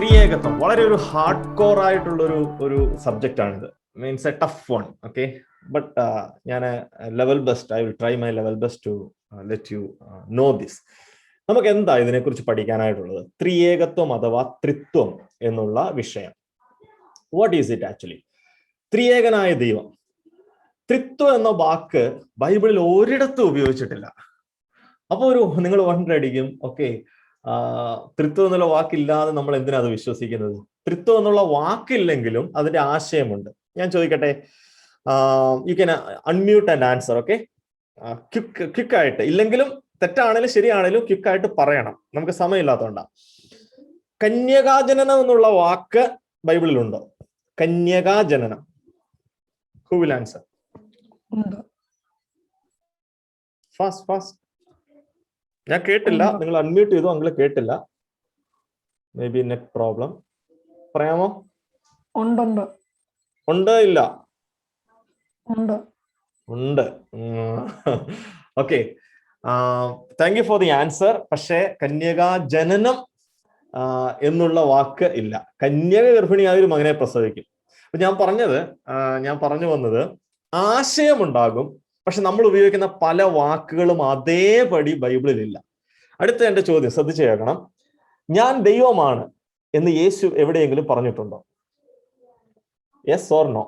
ത്രിയേകത്വം വളരെ ഒരു hard core ആയിട്ടുള്ള ഒരു സബ്ജക്റ്റ് ആണിത്. Means a tough one. Okay, but ഞാൻ level best, I will try my level best to let you know this. നമുക്ക് എന്താ ഇതിനെക്കുറിച്ച് പഠിക്കാനായിട്ടുള്ളത്? ത്രിയേകത്വം അഥവാ ത്രിത്വം എന്നുള്ള വിഷയം. What is it actually? ത്രിയേകനായ ദൈവം. ത്രിത്വം എന്ന വാക്ക് ബൈബിളിൽ ഒരിടത്തും ഉപയോഗിച്ചിട്ടില്ല. അപ്പൊ നിങ്ങൾ വണ്ടടിക്കും, ഓക്കെ, ത്രിത്വം എന്നുള്ള വാക്കില്ലാതെ നമ്മൾ എന്തിനാ അത് വിശ്വസിക്കുന്നത്? ത്രിത്വം എന്നുള്ള വാക്കില്ലെങ്കിലും അതിന്റെ ആശയമുണ്ട്. ഞാൻ ചോദിക്കട്ടെ, you can unmute and answer. Okay, ക്വിക്കായിട്ട്, ഇല്ലെങ്കിലും തെറ്റാണേലും ശരിയാണേലും ക്വിക്കായിട്ട് പറയണം, നമുക്ക് സമയമില്ലാത്തതുകൊണ്ടാ. കന്യകാജനനം എന്നുള്ള വാക്ക് ബൈബിളിലുണ്ടോ? കന്യകാജനനം. Who will answer? Fast fast. ഞാൻ കേട്ടില്ല, നിങ്ങൾ അൺമ്യൂട്ട് ചെയ്തു, അങ്കിൾ കേട്ടില്ല. May be net problem. പറയാമോ? ഉണ്ട് ഇല്ല? ഉണ്ട്. Okay, thank you for the answer. പക്ഷേ കന്യകാജനനം എന്നുള്ള വാക്ക് ഇല്ല. കന്യക ഗർഭിണിയായ ഒരു മകനെ പ്രസവിക്കും. അപ്പൊ ഞാൻ പറഞ്ഞു വന്നത്, ആശയമുണ്ടാകും, പക്ഷെ നമ്മൾ ഉപയോഗിക്കുന്ന പല വാക്കുകളും അതേപടി ബൈബിളിലില്ല. അടുത്ത എന്റെ ചോദ്യം ശ്രദ്ധിച്ചു കേൾക്കണം. ഞാൻ ദൈവമാണ് എന്ന് യേശു എവിടെയെങ്കിലും പറഞ്ഞിട്ടുണ്ടോ? Yes or no?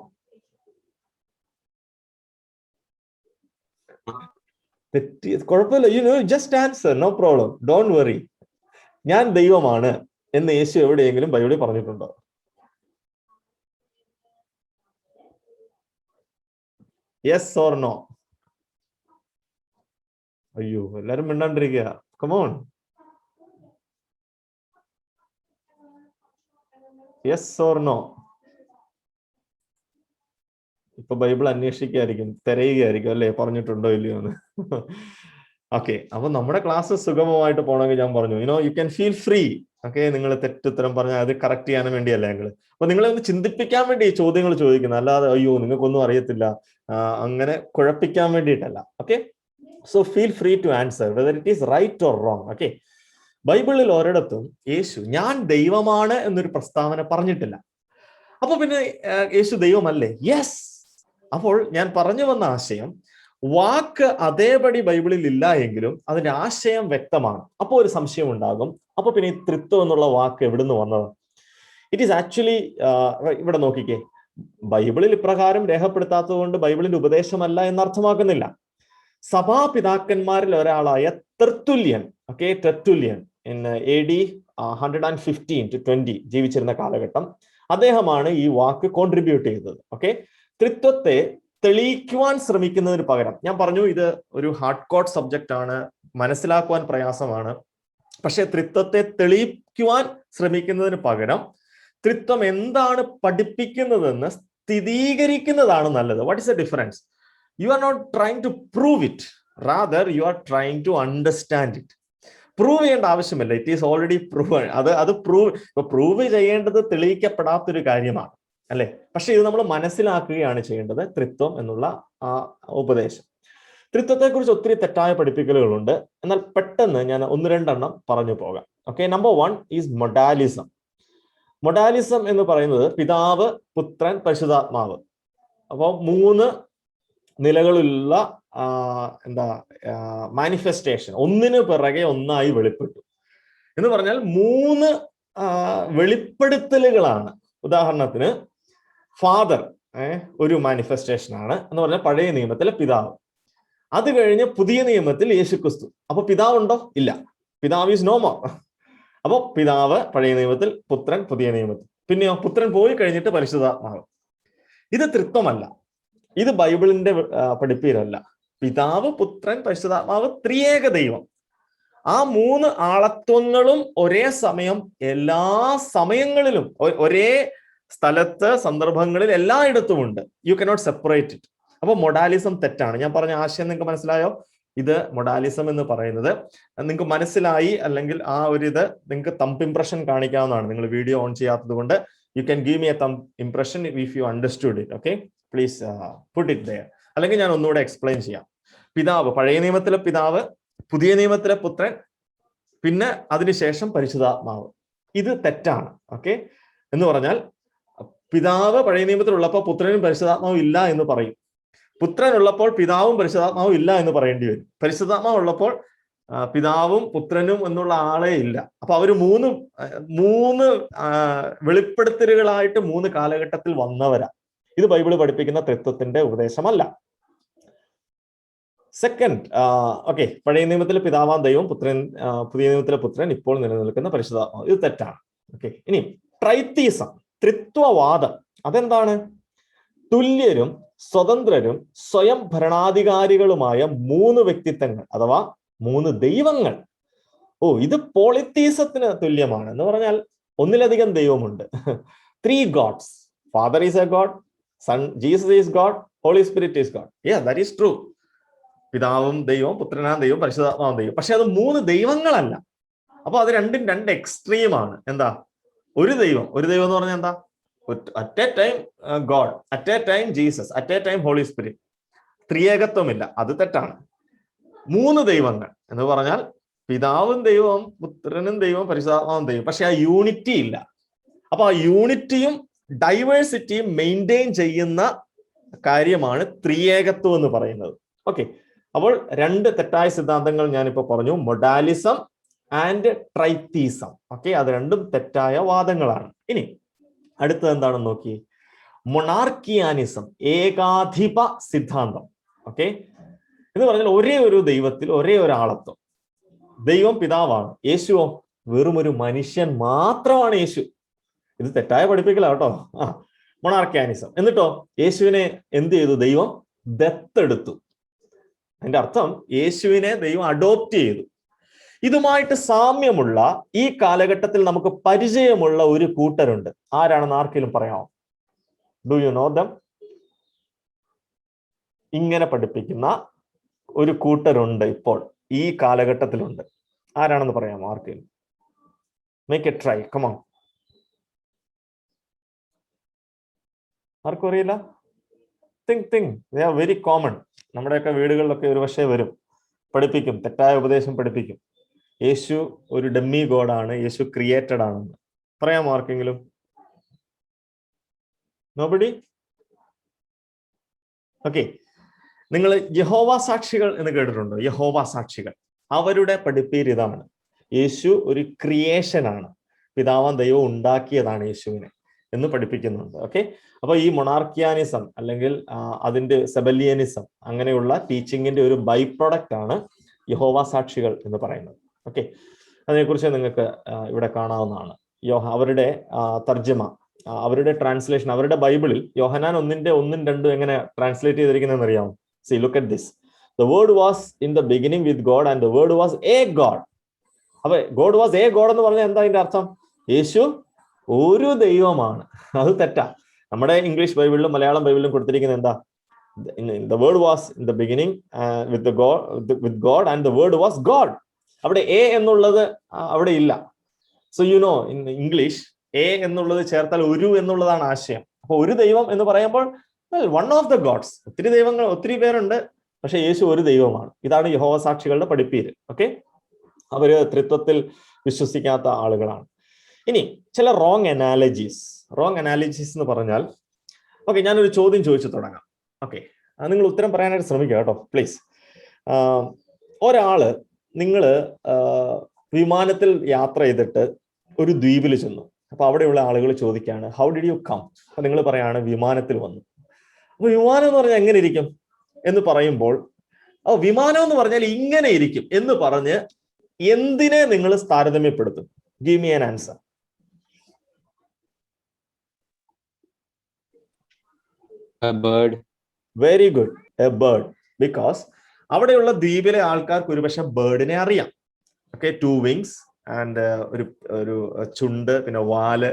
കുഴപ്പമില്ല, you know, just answer, no problem, don't worry. ഞാൻ ദൈവമാണ് എന്ന് യേശു എവിടെയെങ്കിലും ബൈബിളിൽ പറഞ്ഞിട്ടുണ്ടോ? Yes or no? അയ്യോ, എല്ലാരും മിണ്ടാണ്ടിരിക്കുക. Come on, yes or no? ഇപ്പൊ ബൈബിൾ അന്വേഷിക്കായിരിക്കും, തിരയുകയായിരിക്കും അല്ലെ, പറഞ്ഞിട്ടുണ്ടോ ഇല്ലയോ എന്ന്. ഓക്കെ, അപ്പൊ നമ്മുടെ ക്ലാസ് സുഗമമായിട്ട് പോകണമെങ്കിൽ ഞാൻ പറഞ്ഞു, you can feel free. Okay, നിങ്ങൾ തെറ്റുത്തരം പറഞ്ഞാൽ അത് കറക്റ്റ് ചെയ്യാൻ വേണ്ടിയല്ല ഞങ്ങൾ. അപ്പൊ നിങ്ങളെ ഒന്ന് ചിന്തിപ്പിക്കാൻ വേണ്ടി ഈ ചോദ്യങ്ങൾ ചോദിക്കുന്നത്, അല്ലാതെ അയ്യോ നിങ്ങൾക്കൊന്നും അറിയത്തില്ല അങ്ങനെ കുഴപ്പിക്കാൻ വേണ്ടിയിട്ടല്ല. Okay, so feel free to answer whether it is right or wrong. Okay, ബൈബിളിൽ ഒരിടത്തും യേശു ഞാൻ ദൈവമാണ് എന്നൊരു പ്രസ്താവന പറഞ്ഞിട്ടില്ല. അപ്പൊ പിന്നെ യേശു ദൈവമല്ലേ? യെസ്. അപ്പോൾ ഞാൻ പറഞ്ഞു വന്ന ആശയം, വാക്ക് അതേപടി ബൈബിളിൽ ഇല്ല എങ്കിലും അതിന്റെ ആശയം വ്യക്തമാണ്. അപ്പോൾ ഒരു സംശയം ഉണ്ടാകും, അപ്പൊ പിന്നെ ഈ ത്രിത്വം എന്നുള്ള വാക്ക് എവിടുന്ന് വന്നത്? ഇറ്റ് ഈസ് ആക്ച്വലി, ഇവിടെ നോക്കിക്കേ, ബൈബിളിൽ ഇപ്രകാരം രേഖപ്പെടുത്താത്തത് കൊണ്ട് ബൈബിളിന്റെ ഉപദേശമല്ല എന്നർത്ഥമാക്കുന്നില്ല. സഭാപിതാക്കന്മാരിൽ ഒരാളായ Tertullian, okay, Tertullian in AD 115 to 20 ജീവിച്ചിരുന്ന കാലഘട്ടം, അദ്ദേഹമാണ് ഈ വാക്ക് കോൺട്രിബ്യൂട്ട് ചെയ്തത്. ഓക്കെ, ത്രിത്വത്തെ തെളിയിക്കുവാൻ ശ്രമിക്കുന്നതിന് പകരം, ഞാൻ പറഞ്ഞു ഇത് ഒരു ഹാർഡ് കോർ സബ്ജക്റ്റ് ആണ്, മനസ്സിലാക്കുവാൻ പ്രയാസമാണ്. പക്ഷെ ത്രിത്വത്തെ തെളിയിക്കുവാൻ ശ്രമിക്കുന്നതിന് പകരം ത്രിത്വം എന്താണ് പഠിപ്പിക്കുന്നതെന്ന് സ്ഥിരീകരിക്കുന്നതാണ് നല്ലത്. What is the difference? You are not trying to prove it, rather you are trying to understand it. Prove ചെയ്യേണ്ട ആവശ്യമില്ല, ഇറ്റ് ഈസ് ഓൾറെഡി പ്രൂവ്. അത് പ്രൂവ് ചെയ്യേണ്ടത് തെളിയിക്കപ്പെടാത്തൊരു കാര്യമാണ് അല്ലെ. പക്ഷെ ഇത് നമ്മൾ മനസ്സിലാക്കുകയാണ് ചെയ്യേണ്ടത്, ത്രിത്വം എന്നുള്ള ആ ഉപദേശം. ത്രിത്വത്തെ കുറിച്ച് ഒത്തിരി തെറ്റായ പഠിപ്പിക്കലുകളുണ്ട്, എന്നാൽ പെട്ടെന്ന് ഞാൻ ഒന്ന് രണ്ടെണ്ണം പറഞ്ഞു പോകാം. Okay, number 1 is modalism. Modalism എന്ന് പറയുന്നത് പിതാവ്, പുത്രൻ, പരിശുദ്ധാത്മാവ്. അപ്പോൾ 3 നിലകളിലുള്ള മാനിഫെസ്റ്റേഷൻ ഒന്നിനു പിറകെ ഒന്നായി വെളിപ്പെട്ടു എന്ന് പറഞ്ഞാൽ 3 വെളിപ്പെടുത്തലുകളാണ്. ഉദാഹരണത്തിന് ഫാദർ ഒരു മാനിഫെസ്റ്റേഷൻ ആണ് എന്ന് പറഞ്ഞാൽ പഴയ നിയമത്തിലെ പിതാവ്. അത് കഴിഞ്ഞ് പുതിയ നിയമത്തിൽ യേശുക്രിസ്തു. അപ്പൊ പിതാവുണ്ടോ? ഇല്ല, പിതാവ് ഈസ് നോ മോർ. അപ്പൊ പിതാവ് പഴയ നിയമത്തിൽ, പുത്രൻ പുതിയ നിയമത്തിൽ, പിന്നെയോ പുത്രൻ പോയി കഴിഞ്ഞിട്ട് പരിശുദ്ധാത്മാവ്. ഇത് ത്രിത്വമല്ല, ഇത് ബൈബിളിന്റെ പഠിപ്പീരല്ല. പിതാവ്, പുത്രൻ, പരിശുദ്ധാത്മാവ്, ത്രിയേക ദൈവം. ആ 3 ആളത്വങ്ങളും ഒരേ സമയം എല്ലാ സമയങ്ങളിലും ഒരേ സ്ഥലത്ത് സന്ദർഭങ്ങളിൽ എല്ലായിടത്തും ഉണ്ട്. You cannot separate it. അപ്പൊ മൊഡാലിസം തെറ്റാണ്. ഞാൻ പറഞ്ഞ ആശയം നിങ്ങൾക്ക് മനസ്സിലായോ? ഇത് മൊഡാലിസം എന്ന് പറയുന്നത് നിങ്ങൾക്ക് മനസ്സിലായി, അല്ലെങ്കിൽ ആ ഒരു ഇത് നിങ്ങൾക്ക് തമ്പ് ഇംപ്രഷൻ കാണിക്കാവുന്നതാണ്. നിങ്ങൾ വീഡിയോ ഓൺ ചെയ്യാത്തത് കൊണ്ട് you can give me a thumb impression if you understood it. Okay, please put it there. അല്ലെങ്കിൽ ഞാൻ ഒന്നുകൂടെ എക്സ്പ്ലെയിൻ ചെയ്യാം. പിതാവ്, പഴയ നിയമത്തിലെ പിതാവ്, പുതിയ നിയമത്തിലെ പുത്രൻ, പിന്നെ അതിനുശേഷം പരിശുദ്ധാത്മാവ്. ഇത് തെറ്റാണ്. ഓക്കെ, എന്ന് പറഞ്ഞാൽ പിതാവ് പഴയ നിയമത്തിലുള്ളപ്പോൾ പുത്രനും പരിശുദ്ധാത്മാവും ഇല്ല എന്ന് പറയും. പുത്രൻ ഉള്ളപ്പോൾ പിതാവും പരിശുദ്ധാത്മാവും ഇല്ല എന്ന് പറയേണ്ടി വരും. പരിശുദ്ധാത്മാവ് ഉള്ളപ്പോൾ പിതാവും പുത്രനും എന്നുള്ള ആളെ ഇല്ല. അപ്പൊ അവര് മൂന്ന് വെളിപ്പെടുത്തലുകളായിട്ട് 3 കാലഘട്ടത്തിൽ വന്നവരാ. ഇത് ബൈബിള് പഠിപ്പിക്കുന്ന തത്വത്തിന്റെ ഉപദേശമല്ല. സെക്കൻഡ്, ഓക്കെ, പഴയ നിയമത്തിലെ പിതാവാം ദൈവം, പുത്രൻ, പുതിയ നിയമത്തിലെ പുത്രൻ, ഇപ്പോൾ നിലനിൽക്കുന്ന പരിശുദ്ധാത്മാവ്, ഇത് തെറ്റാണ്. ഓക്കെ, ഇനി ട്രൈത്തീസം, ത്രിത്വവാദം, അതെന്താണ്? തുല്യരും സ്വതന്ത്രരും സ്വയം ഭരണാധികാരികളുമായ 3 വ്യക്തിത്വങ്ങൾ അഥവാ 3 ദൈവങ്ങൾ. ഇത് പോളിത്തീസത്തിന് തുല്യമാണ്. എന്ന് പറഞ്ഞാൽ ഒന്നിലധികം ദൈവമുണ്ട്. 3 gods. Father is a God, Son Jesus is God, Holy Spirit is God. Yeah, that is true. പിതാവും ദൈവം, പുത്രനാം ദൈവം, പരിശുദ്ധാത്മാവും ദൈവം. പക്ഷെ അത് 3 ദൈവങ്ങളല്ല. അപ്പൊ അത് രണ്ടും 2 എക്സ്ട്രീമാണ്. എന്താ? ഒരു ദൈവം എന്ന് പറഞ്ഞാൽ എന്താ? At a time God, at a time Jesus, at a time holy spirit. ത്രിയേകത്വമില്ല, അത് തെറ്റാണ്. 3 ദൈവങ്ങൾ എന്ന് പറഞ്ഞാൽ പിതാവും ദൈവവും, പുത്രനും ദൈവവും, പരിശുദ്ധാത്മാവും ദൈവം. പക്ഷെ ആ യൂണിറ്റി ഇല്ല. അപ്പൊ ആ യൂണിറ്റിയും ഡൈവേഴ്സിറ്റിയും മെയിൻറ്റെയിൻ ചെയ്യുന്ന കാര്യമാണ് ത്രിയേകത്വം എന്ന് പറയുന്നത്. ഓക്കെ, അപ്പോൾ 2 തെറ്റായ സിദ്ധാന്തങ്ങൾ ഞാനിപ്പോ പറഞ്ഞു, മൊഡാലിസം ആൻഡ് ട്രൈത്തീസം. ഓക്കെ, അത് രണ്ടും തെറ്റായ വാദങ്ങളാണ്. ഇനി അടുത്തത് എന്താണെന്ന് നോക്കി, മൊണാർക്കിയാനിസം, ഏകാധിപ സിദ്ധാന്തം. ഓക്കെ, എന്ന് പറഞ്ഞാൽ ഒരേ ഒരു ദൈവത്തിൽ ഒരേ ഒരാളത്വം. ദൈവം പിതാവാണ്, യേശുവോ വെറും ഒരു മനുഷ്യൻ മാത്രമാണ് യേശു. ഇത് തെറ്റായ പഠിപ്പിക്കല കേട്ടോ. മൊണാർക്കിയാനിസം. എന്നിട്ടോ യേശുവിനെ എന്ത് ചെയ്തു? ദൈവം ദത്തെടുത്തു. അതിന്റെ അർത്ഥം യേശുവിനെ ദൈവം അഡോപ്റ്റ് ചെയ്തു. ഇതുമായിട്ട് സാമ്യമുള്ള ഈ കാലഘട്ടത്തിൽ നമുക്ക് പരിചയമുള്ള ഒരു കൂട്ടരുണ്ട്. ആരാണെന്ന് ആർക്കെങ്കിലും പറയാമോ? Do you know them? ഇങ്ങനെ പഠിപ്പിക്കുന്ന ഒരു കൂട്ടരുണ്ട് ഇപ്പോൾ ഈ കാലഘട്ടത്തിലുണ്ട്. ആരാണെന്ന് പറയാമോ ആർക്കെങ്കിലും? Make a try, come on. ആർക്കും അറിയില്ല? Think they are very common. നമ്മുടെയൊക്കെ വീടുകളിലൊക്കെ ഒരു പക്ഷേ വരും, പഠിപ്പിക്കും, തെറ്റായ ഉപദേശം പഠിപ്പിക്കും. യേശു ഒരു ഡമ്മി ഗോഡാണ്, യേശു ക്രിയേറ്റഡ് ആണെന്ന് പറയാമോ ആർക്കെങ്കിലും? നോബഡി? ഓക്കെ, നിങ്ങൾ യഹോവ സാക്ഷികൾ എന്ന് കേട്ടിട്ടുണ്ടോ? യഹോവ സാക്ഷികൾ, അവരുടെ പഠിപ്പീര് ഇതാണ്: യേശു ഒരു ക്രിയേഷൻ ആണ്, പിതാവാം ദൈവം ഉണ്ടാക്കിയതാണ് യേശുവിനെ എന്ന് പഠിപ്പിക്കുന്നുണ്ട്. ഓക്കെ, അപ്പൊ ഈ മൊണാർക്കിയാനിസം അല്ലെങ്കിൽ അതിന്റെ സെബലിയനിസം അങ്ങനെയുള്ള ടീച്ചിങ്ങിന്റെ ഒരു ബൈ പ്രൊഡക്റ്റ് ആണ് യഹോവ സാക്ഷികൾ എന്ന് പറയുന്നത്. ഓക്കെ, അതിനെക്കുറിച്ച് നിങ്ങൾക്ക് ഇവിടെ കാണാവുന്നതാണ്. അവരുടെ തർജ്ജമ, അവരുടെ ട്രാൻസ്ലേഷൻ, അവരുടെ ബൈബിളിൽ യോഹന്നാൻ 1:1-2 എങ്ങനെ ട്രാൻസ്ലേറ്റ് ചെയ്തിരിക്കുന്നതെന്ന് അറിയാമോ? See, look at this. The word was in the beginning with God and the word was a God. അപ്പൊ God was a God എന്ന് പറഞ്ഞാൽ എന്താ അതിന്റെ അർത്ഥം? യേശു ഒരു ദൈവമാണ്. അത് തെറ്റാ. നമ്മുടെ ഇംഗ്ലീഷ് ബൈബിളിലും മലയാളം ബൈബിളിലും കൊടുത്തിരിക്കുന്നത് എന്താ? The word was in the beginning with God and the word was God. അവിടെ എ എന്നുള്ളത് അവിടെ ഇല്ല. So you know, in English A എന്നുള്ളത് ചേർത്താൽ ഒരു എന്നുള്ളതാണ് ആശയം. അപ്പൊ ഒരു ദൈവം എന്ന് പറയുമ്പോൾ വൺ ഓഫ് ദ ഗോഡ്സ്. ഒത്തിരി ദൈവങ്ങൾ, ഒത്തിരി പേരുണ്ട്, പക്ഷെ യേശു ഒരു ദൈവമാണ്. ഇതാണ് യഹോവ സാക്ഷികളുടെ പഠിപ്പീര്. ഓക്കെ, അവര് ത്രിത്വത്തിൽ വിശ്വസിക്കാത്ത ആളുകളാണ്. ഇനി ചില റോങ് അനാലജീസ് എന്ന് പറഞ്ഞാൽ, ഓക്കെ, ഞാനൊരു ചോദ്യം ചോദിച്ചു തുടങ്ങാം. ഓക്കെ, നിങ്ങൾ ഉത്തരം പറയാനായിട്ട് ശ്രമിക്കുക കേട്ടോ, പ്ലീസ്. ഒരാള്, നിങ്ങള് വിമാനത്തിൽ യാത്ര ചെയ്തിട്ട് ഒരു ദ്വീപിൽ ചെന്നു. അപ്പൊ അവിടെയുള്ള ആളുകൾ ചോദിക്കുകയാണ്, ഹൗ ഡിഡ് യു കം? അപ്പൊ നിങ്ങൾ പറയാണ്, വിമാനത്തിൽ വന്നു. അപ്പൊ വിമാനം എന്ന് പറഞ്ഞാൽ എങ്ങനെ ഇരിക്കും എന്ന് പറയുമ്പോൾ, വിമാനം എന്ന് പറഞ്ഞാൽ ഇങ്ങനെ ഇരിക്കും എന്ന് പറഞ്ഞ് എന്തിനെ നിങ്ങൾ താരതമ്യപ്പെടുത്തും? Give me an answer. A bird. Very good, a bird. Because അവിടെയുള്ള ദ്വീപിലെ ആൾക്കാർക്ക് ഒരുപക്ഷെ ബേർഡിനെ അറിയാം. ഓക്കെ, 2 wings ആൻഡ് ഒരു ചുണ്ട്, പിന്നെ വാല്,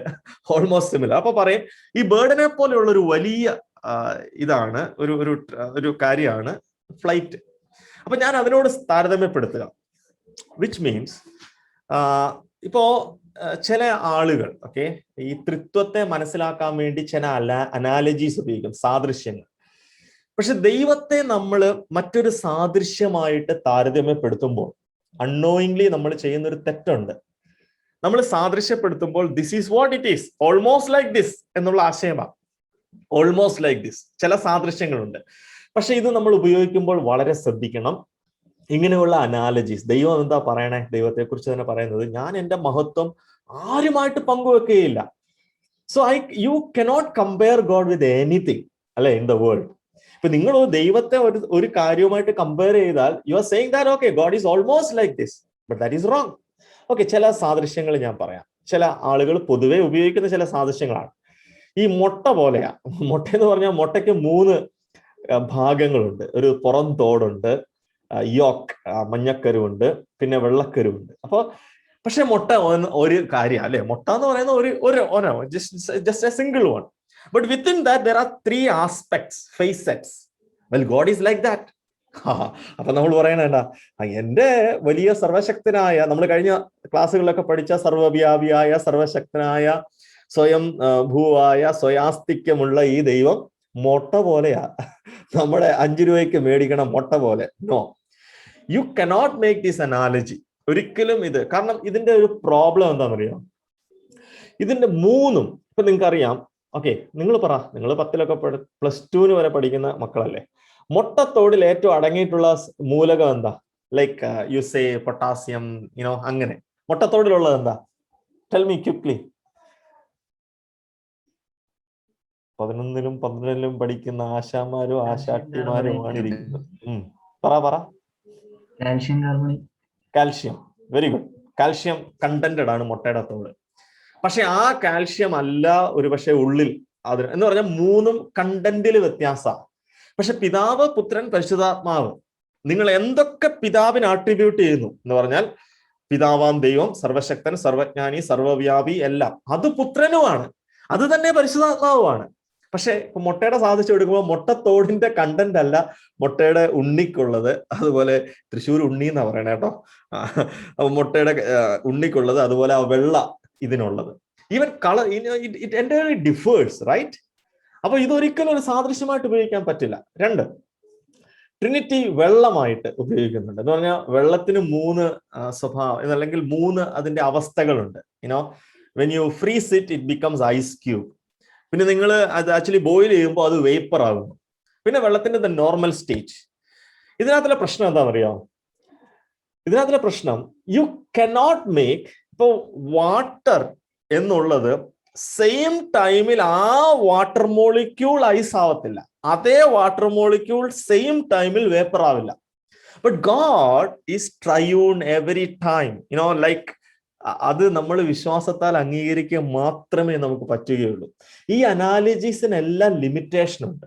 ഓൾമോസ്റ്റ് സിമിലർ. അപ്പൊ പറയും ഈ ബേർഡിനെ പോലെയുള്ള ഒരു വലിയ ഇതാണ്, ഒരു കാര്യമാണ് ഫ്ലൈറ്റ്. അപ്പൊ ഞാൻ അതിനോട് താരതമ്യപ്പെടുത്തുക. വിച്ച് മീൻസ് ഇപ്പോ ചില ആളുകൾ, ഓക്കെ, ഈ ത്രിത്വത്തെ മനസ്സിലാക്കാൻ വേണ്ടി ചില അനാലജീസ് ഉപയോഗിക്കും, സാദൃശ്യങ്ങൾ. പക്ഷെ ദൈവത്തെ നമ്മൾ മറ്റൊരു സാദൃശ്യമായിട്ട് താരതമ്യപ്പെടുത്തുമ്പോൾ അൺനോയിങ്ലി നമ്മൾ ചെയ്യുന്ന ഒരു തെറ്റുണ്ട്. നമ്മൾ സാദൃശ്യപ്പെടുത്തുമ്പോൾ this is what it is, almost like this എന്നുള്ള ആശയമാണ്. ഓൾമോസ്റ്റ് ലൈക്ക് ദിസ്, ചില സാദൃശ്യങ്ങളുണ്ട്. പക്ഷെ ഇത് നമ്മൾ ഉപയോഗിക്കുമ്പോൾ വളരെ ശ്രദ്ധിക്കണം. ഇങ്ങനെയുള്ള അനാലജീസ്, ദൈവം എന്താ പറയണേ, ദൈവത്തെ കുറിച്ച് തന്നെ പറയുന്നത്, ഞാൻ എൻ്റെ മഹത്വം ആരുമായിട്ട് പങ്കുവെക്കുകയില്ല. So you cannot compare God with anything, അല്ലെ, ഇൻ ദ വേൾഡ്. ഇപ്പൊ നിങ്ങൾ ദൈവത്തെ ഒരു കാര്യവുമായിട്ട് കമ്പയർ ചെയ്താൽ you are saying that okay God is almost like this, but that is wrong. Okay, ചില സാദൃശ്യങ്ങൾ ഞാൻ പറയാം. ചില ആളുകൾ പൊതുവെ ഉപയോഗിക്കുന്ന ചില സാദൃശ്യങ്ങളാണ്. ഈ മുട്ട പോലെയാ. മുട്ട എന്ന് പറഞ്ഞാൽ മുട്ടയ്ക്ക് 3 ഭാഗങ്ങളുണ്ട്. ഒരു പുറം തോടുണ്ട്, യോക്ക് മഞ്ഞക്കരുവുണ്ട്, പിന്നെ വെള്ളക്കരുവുണ്ട്. പക്ഷെ മുട്ട ഒരു കാര്യം അല്ലെ, മുട്ട എന്ന് പറയുന്ന ഒരു just A single one. But within that there are 3 aspects, facets. Well, God is like that. അപ്പൊ നമ്മൾ പറയണേണ്ട, എന്റെ വലിയ സർവശക്തനായ, നമ്മൾ കഴിഞ്ഞ ക്ലാസ്സുകളിലൊക്കെ പഠിച്ച സർവവ്യാപിയായ സർവശക്തനായ സ്വയം ഭൂവായ സ്വയാസ്തിക്യമുള്ള ഈ ദൈവം മുട്ട പോലെയാ, നമ്മുടെ 5 രൂപയ്ക്ക് മേടിക്കണം മുട്ട പോലെ. No, you cannot make this analogy. ഒരിക്കലും ഇത്, കാരണം ഇതിന്റെ ഒരു പ്രോബ്ലം എന്താണെന്നറിയാം, ഇതിന്റെ 3ഉം ഇപ്പൊ നിങ്ങൾക്ക് അറിയാം. ഓക്കെ, നിങ്ങൾ 10ലൊക്കെ +2 വരെ പഠിക്കുന്ന മക്കളല്ലേ. മുട്ടത്തോടിൽ ഏറ്റവും അടങ്ങിയിട്ടുള്ള മൂലകം എന്താ? ലൈക്ക് യു സേ പൊട്ടാസ്യം, അങ്ങനെ. മുട്ടത്തോടിലുള്ളത് എന്താ? Tell me quickly. 11ലും 12ലും പഠിക്കുന്ന ആശാമാരും ആശാട്ടിമാരുമാണ് ഇരിക്കുന്നത്. പറ. Calcium. Very good. Calcium contented ആണ് മുട്ടയുടെ തോട്. പക്ഷെ ആ കാൽഷ്യം അല്ല ഒരുപക്ഷെ ഉള്ളിൽ അതിന് എന്ന് പറഞ്ഞാൽ 3ഉം കണ്ടന്റിൽ വ്യത്യാസമാണ്. പക്ഷെ പിതാവ്, പുത്രൻ, പരിശുദ്ധാത്മാവ്, നിങ്ങൾ എന്തൊക്കെ പിതാവിന് ആട്രിബ്യൂട്ട് ചെയ്യുന്നു എന്ന് പറഞ്ഞാൽ, പിതാവാം ദൈവം സർവശക്തൻ, സർവജ്ഞാനി, സർവവ്യാപി എല്ലാം, അത് പുത്രനുമാണ്, അത് തന്നെ പരിശുദ്ധാത്മാവുമാണ്. പക്ഷെ ഇപ്പൊ മുട്ടയുടെ സാധിച്ചു എടുക്കുമ്പോൾ മുട്ടത്തോടിന്റെ കണ്ടന്റ് അല്ല മുട്ടയുടെ ഉണ്ണിക്കുള്ളത്. അതുപോലെ തൃശ്ശൂർ ഉണ്ണി എന്നാ പറയണേ കേട്ടോ. മുട്ടയുടെ ഉണ്ണിക്കുള്ളത്, അതുപോലെ ആ വെള്ള ഇതിനുള്ളത്. Even colour it entirely differs, right? അപ്പൊ ഇതൊരിക്കലും ഒരു സാദൃശ്യമായിട്ട് ഉപയോഗിക്കാൻ പറ്റില്ല. 2, ട്രിനിറ്റി വെള്ളമായിട്ട് ഉപയോഗിക്കുന്നുണ്ട്. എന്ന് പറഞ്ഞാൽ വെള്ളത്തിന് 3 സ്വഭാവം, അല്ലെങ്കിൽ 3 അതിന്റെ അവസ്ഥകളുണ്ട്. When you freeze it becomes ice cube. പിന്നെ നിങ്ങൾ അത് ആക്ച്വലി ബോയിൽ ചെയ്യുമ്പോൾ അത് വേപ്പർ ആകുന്നു. പിന്നെ വെള്ളത്തിന്റെ നോർമൽ സ്റ്റേറ്റ്. ഇതിനകത്തുള്ള പ്രശ്നം എന്താണെന്നറിയാമോ? ഇതിനകത്തുള്ള പ്രശ്നം, യു കനോട്ട് മേക്ക്, ഇപ്പൊ വാട്ടർ എന്നുള്ളത് സെയിം ടൈമിൽ ആ വാട്ടർ മോളിക്യൂൾ ഐസ് ആവത്തില്ല, അതേ വാട്ടർ മോളിക്യൂൾ സെയിം ടൈമിൽ വേപ്പർ ആവില്ല. But God is triune every time, like അത് നമ്മൾ വിശ്വാസത്താൽ അംഗീകരിക്കുക മാത്രമേ നമുക്ക് പറ്റുകയുള്ളൂ. ഈ അനാലജീസിനെല്ലാം ലിമിറ്റേഷൻ ഉണ്ട്.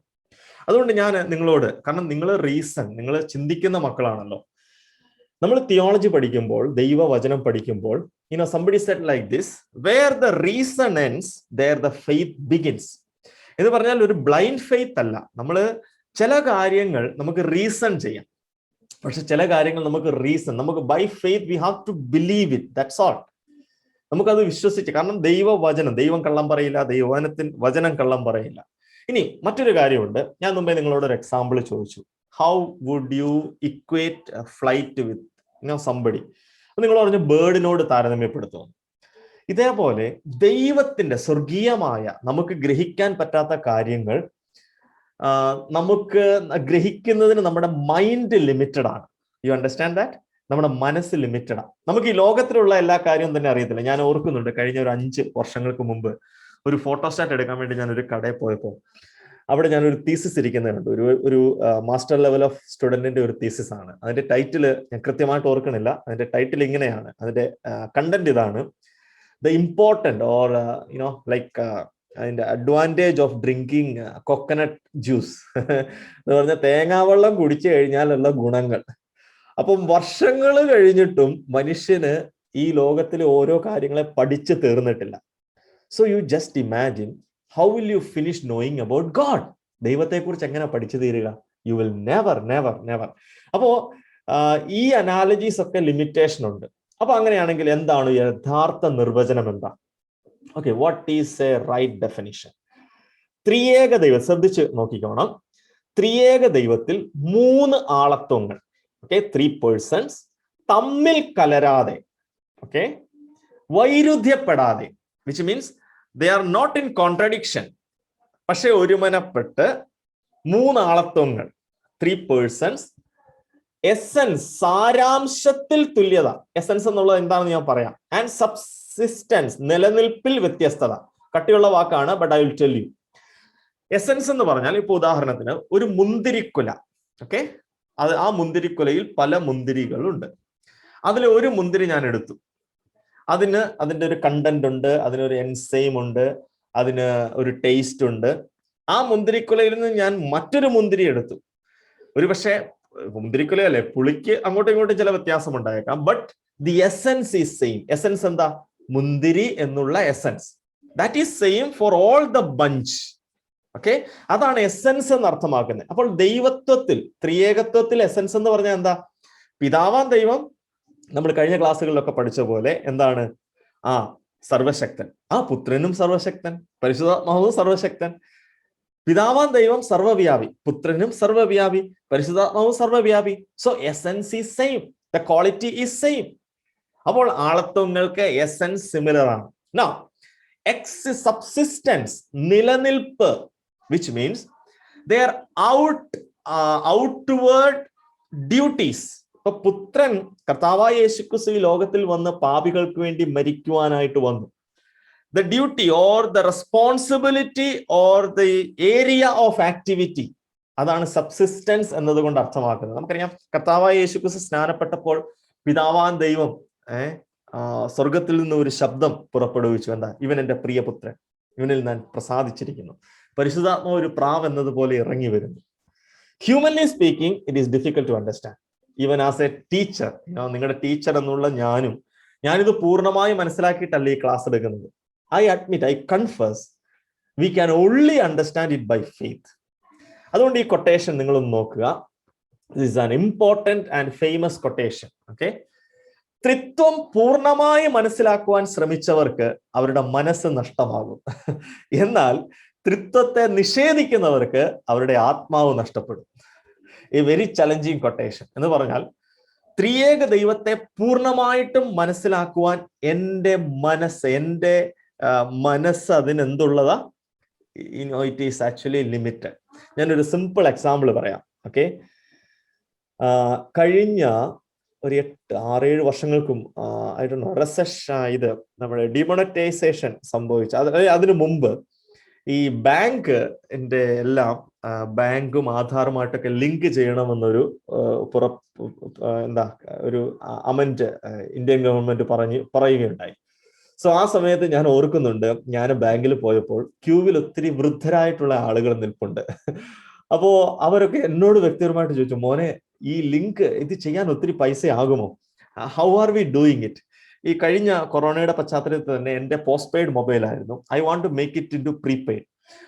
അതുകൊണ്ട് ഞാൻ നിങ്ങളോട്, കാരണം നിങ്ങൾ ചിന്തിക്കുന്ന മക്കളാണല്ലോ, നമ്മൾ തിയോളജി പഠിക്കുമ്പോൾ, ദൈവവചനം പഠിക്കുമ്പോൾ, somebody said like this, where the reason ends, there the faith begins. എന്ന് പറഞ്ഞാൽ ഒരു ബ്ലൈൻഡ് ഫെയ്ത്ത് അല്ല. നമ്മൾ ചില കാര്യങ്ങൾ നമുക്ക് റീസൺ ചെയ്യാം, പക്ഷെ ചില കാര്യങ്ങൾ നമുക്ക് by faith we have to believe it, that's all. നമുക്കത് വിശ്വസിച്ച്, കാരണം ദൈവം കള്ളം പറയില്ല, വചനം കള്ളം പറയില്ല. ഇനി മറ്റൊരു കാര്യമുണ്ട്. ഞാൻ മുമ്പേ നിങ്ങളോട് ഒരു എക്സാമ്പിൾ ചോദിച്ചു, how would you equate flight with somebody? നിങ്ങൾ പറഞ്ഞു ബേർഡിനോട് താരതമ്യപ്പെടുത്തുന്നു. ഇതേപോലെ ദൈവത്തിന്റെ സ്വർഗീയമായ നമുക്ക് ഗ്രഹിക്കാൻ പറ്റാത്ത കാര്യങ്ങൾ നമുക്ക് ഗ്രഹിക്കുന്നതിന് നമ്മുടെ മൈൻഡ് ലിമിറ്റഡ് ആണ്. You understand that? നമ്മുടെ മനസ്സ് ലിമിറ്റഡ് ആണ്. നമുക്ക് ഈ ലോകത്തിലുള്ള എല്ലാ കാര്യവും തന്നെ അറിയത്തില്ല. ഞാൻ ഓർക്കുന്നുണ്ട്, കഴിഞ്ഞ ഒരു 5 വർഷങ്ങൾക്ക് മുമ്പ് ഒരു ഫോട്ടോസ്റ്റാറ്റ് എടുക്കാൻ വേണ്ടി ഞാൻ ഒരു കടയിൽ പോയപ്പോൾ അവിടെ ഞാനൊരു തീസിസ് ഇരിക്കുന്നുണ്ട്. ഒരു മാസ്റ്റർ ലെവൽ ഓഫ് സ്റ്റുഡന്റിന്റെ ഒരു തീസിസ് ആണ്. അതിന്റെ ടൈറ്റിൽ ഞാൻ കൃത്യമായിട്ട് ഓർക്കണില്ല. അതിന്റെ ടൈറ്റിൽ ഇങ്ങനെയാണ്, അതിന്റെ കണ്ടന്റ് ഇതാണ്: ദ ഇമ്പോർട്ടന്റ് ഓർ ലൈക്ക് അതിന്റെ advantage of drinking coconut juice എന്ന് പറഞ്ഞാൽ തേങ്ങാവെള്ളം കുടിച്ചു കഴിഞ്ഞാലുള്ള ഗുണങ്ങൾ. അപ്പം വർഷങ്ങൾ കഴിഞ്ഞിട്ടും മനുഷ്യന് ഈ ലോകത്തിലെ ഓരോ കാര്യങ്ങളെ പഠിച്ചു തീർന്നിട്ടില്ല. So you just imagine, how will you finish knowing about God? ദൈവത്തെ കുറിച്ച് എങ്ങനെ പഠിച്ചു തീരുക? You will never. അപ്പോ ഈ അനാലജീസ് ഒക്കെ ലിമിറ്റേഷൻ ഉണ്ട്. അപ്പൊ അങ്ങനെയാണെങ്കിൽ എന്താണ് യഥാർത്ഥ നിർവചനം? എന്താ? Okay, what is a right definition? ത്രിയേക ദൈവം, ശ്രദ്ധിച്ച് നോക്കിക്കോണം. ത്രിയേക ദൈവത്തിൽ 3 ആളത്വങ്ങൾ, ഓക്കെ, 3 പേഴ്സൺസ് തമ്മിൽ കലരാതെ, ഓക്കെ, വൈരുദ്ധ്യപ്പെടാതെ, which means they are not in contradiction, പക്ഷെ ഒരുമനപ്പെട്ട് മൂന്നാളത്വങ്ങൾ, 3 persons, എസൻസ് സാരാംശത്തിൽ തുല്യത, എസൻസ് എന്നുള്ളത് എന്താണെന്ന് ഞാൻ പറയാം, ആൻഡ് സബ്സിസ്റ്റൻസ് നിലനിൽപ്പിൽ വ്യത്യസ്തത. കട്ടിയുള്ള വാക്കാണ്, but I will tell you. Essence എന്ന് പറഞ്ഞാൽ ഇപ്പൊ ഉദാഹരണത്തിന് ഒരു മുന്തിരിക്കുല, ഓക്കെ, ആ മുന്തിരിക്കുലയിൽ പല മുന്തിരികളുണ്ട്. അതിൽ ഒരു മുന്തിരി ഞാൻ എടുത്തു, അതിന്റെ ഒരു കണ്ടന്റ് ഉണ്ട്, അതിനൊരു എൻസൈം ഉണ്ട്, അതിന് ഒരു ടേസ്റ്റ് ഉണ്ട്. ആ മുന്തിരിക്കുലയിൽ നിന്ന് ഞാൻ മറ്റൊരു മുന്തിരി എടുത്തു. ഒരു പക്ഷേ മുന്തിരിക്കുലയല്ലേ, പുളിക്ക് അങ്ങോട്ടും ഇങ്ങോട്ടും ചില വ്യത്യാസം ഉണ്ടായേക്കാം, but the essence is same. Essence എന്താ? മുന്തിരി എന്നുള്ള essence, that is same for all the bunch. Okay, അതാണ് എസൻസ് എന്ന് അർത്ഥമാക്കുന്നത്. അപ്പോൾ ദൈവത്വത്തിൽ, ത്രിയേകത്വത്തിൽ എസൻസ് എന്ന് പറഞ്ഞാൽ എന്താ? പിതാവാം ദൈവം, നമ്മൾ കഴിഞ്ഞ ക്ലാസ്സുകളിലൊക്കെ പഠിച്ച പോലെ എന്താണ്? സർവശക്തൻ. പുത്രനും സർവശക്തൻ, പരിശുദ്ധാത്മാവും സർവശക്തൻ. പിതാവാം ദൈവം സർവ്വവ്യാപി, പുത്രനും സർവ്വവ്യാപി, പരിശുദ്ധാത്മാവും സർവ്വവ്യാപി. So essence is same, the quality is same. അപ്പോൾ ആളത്വങ്ങൾക്ക് എസൻസ് സിമിലർ ആണ്. നൗ സബ്സിസ്റ്റൻസ്, നിലനിൽപ്പ്, which means they are outward duties. ഇപ്പൊ പുത്രൻ കർത്താവായ യേശുക്രിസ്തു ഈ ലോകത്തിൽ വന്ന് പാപികൾക്ക് വേണ്ടി മരിക്കുവാനായിട്ട് വന്നു. The duty or the responsibility or the area of activity, അതാണ് സബ്സിസ്റ്റൻസ് എന്നതുകൊണ്ട് അർത്ഥമാക്കുന്നത്. നമുക്കറിയാം, കർത്താവായ യേശുക്രിസ്തു സ്നാനപ്പെട്ടപ്പോൾ പിതാവാൻ ദൈവം സ്വർഗത്തിൽ നിന്ന് ഒരു ശബ്ദം പുറപ്പെടുവിച്ചു. എന്താ? ഇവൻ എൻ്റെ പ്രിയപുത്രൻ, ഇവനിൽ ഞാൻ പ്രസാദിച്ചിരിക്കുന്നു. പരിശുദ്ധാത്മാവ് ഒരു പ്രാവ് എന്നതുപോലെ ഇറങ്ങി വരുന്നു. Humanly speaking, it is difficult to understand. Even as a teacher, നിങ്ങളുടെ ടീച്ചർ എന്നുള്ള ഞാനിത് പൂർണ്ണമായി മനസ്സിലാക്കിയിട്ടല്ല ഈ ക്ലാസ് എടുക്കുന്നത്. I admit, I confess, we can only understand it by faith. അതുകൊണ്ട് ഈ കൊട്ടേഷൻ നിങ്ങളൊന്ന് നോക്കുക. This is an important and famous quotation. Okay, ത്രിത്വം പൂർണ്ണമായി മനസ്സിലാക്കുവാൻ ശ്രമിച്ചവർക്ക് അവരുടെ മനസ്സ് നഷ്ടമാകും. എന്നാൽ ത്രിത്വത്തെ നിഷേധിക്കുന്നവർക്ക് അവരുടെ ആത്മാവ് നഷ്ടപ്പെടും. A very challenging quotation. എന്ന് പറഞ്ഞാൽ, ത്രിയേക ദൈവത്തെ പൂർണ്ണമായിട്ടും മനസ്സിലാക്കുവാൻ എൻ്റെ മനസ്സ് അതിനെന്തുള്ളതാ? It is actually limited. ഞാനൊരു സിമ്പിൾ എക്സാമ്പിൾ പറയാം. ഓക്കെ, കഴിഞ്ഞ ഒരു 6-7 വർഷങ്ങൾക്കും ഇത് നമ്മുടെ ഡിമോണറ്റൈസേഷൻ സംഭവിച്ചു. അതിനു മുമ്പ് ഈ ബാങ്കിന്റെ എല്ലാം ബാങ്കും ആധാറുമായിട്ടൊക്കെ ലിങ്ക് ചെയ്യണമെന്നൊരു ഒരു അമെന്റ് ഇന്ത്യൻ ഗവൺമെന്റ് പറയുകയുണ്ടായി. സോ ആ സമയത്ത് ഞാൻ ഓർക്കുന്നുണ്ട്, ഞാൻ ബാങ്കിൽ പോയപ്പോൾ ക്യൂവിൽ ഒത്തിരി വൃദ്ധരായിട്ടുള്ള ആളുകൾ നിൽപ്പുണ്ട്. അപ്പോ അവരൊക്കെ എന്നോട് വ്യക്തിപരമായിട്ട് ചോദിച്ചു, മോനെ, ഈ ലിങ്ക് ഇത് ചെയ്യാൻ ഒത്തിരി പൈസ ആകുമോ? ഹൗ ആർ വി ഡൂയിങ് ഇറ്റ്? ഈ കഴിഞ്ഞ കൊറോണയുടെ പശ്ചാത്തലത്തിൽ തന്നെ എൻ്റെ പോസ്റ്റ് പെയ്ഡ് മൊബൈൽ ആയിരുന്നു. I want to make it into prepaid.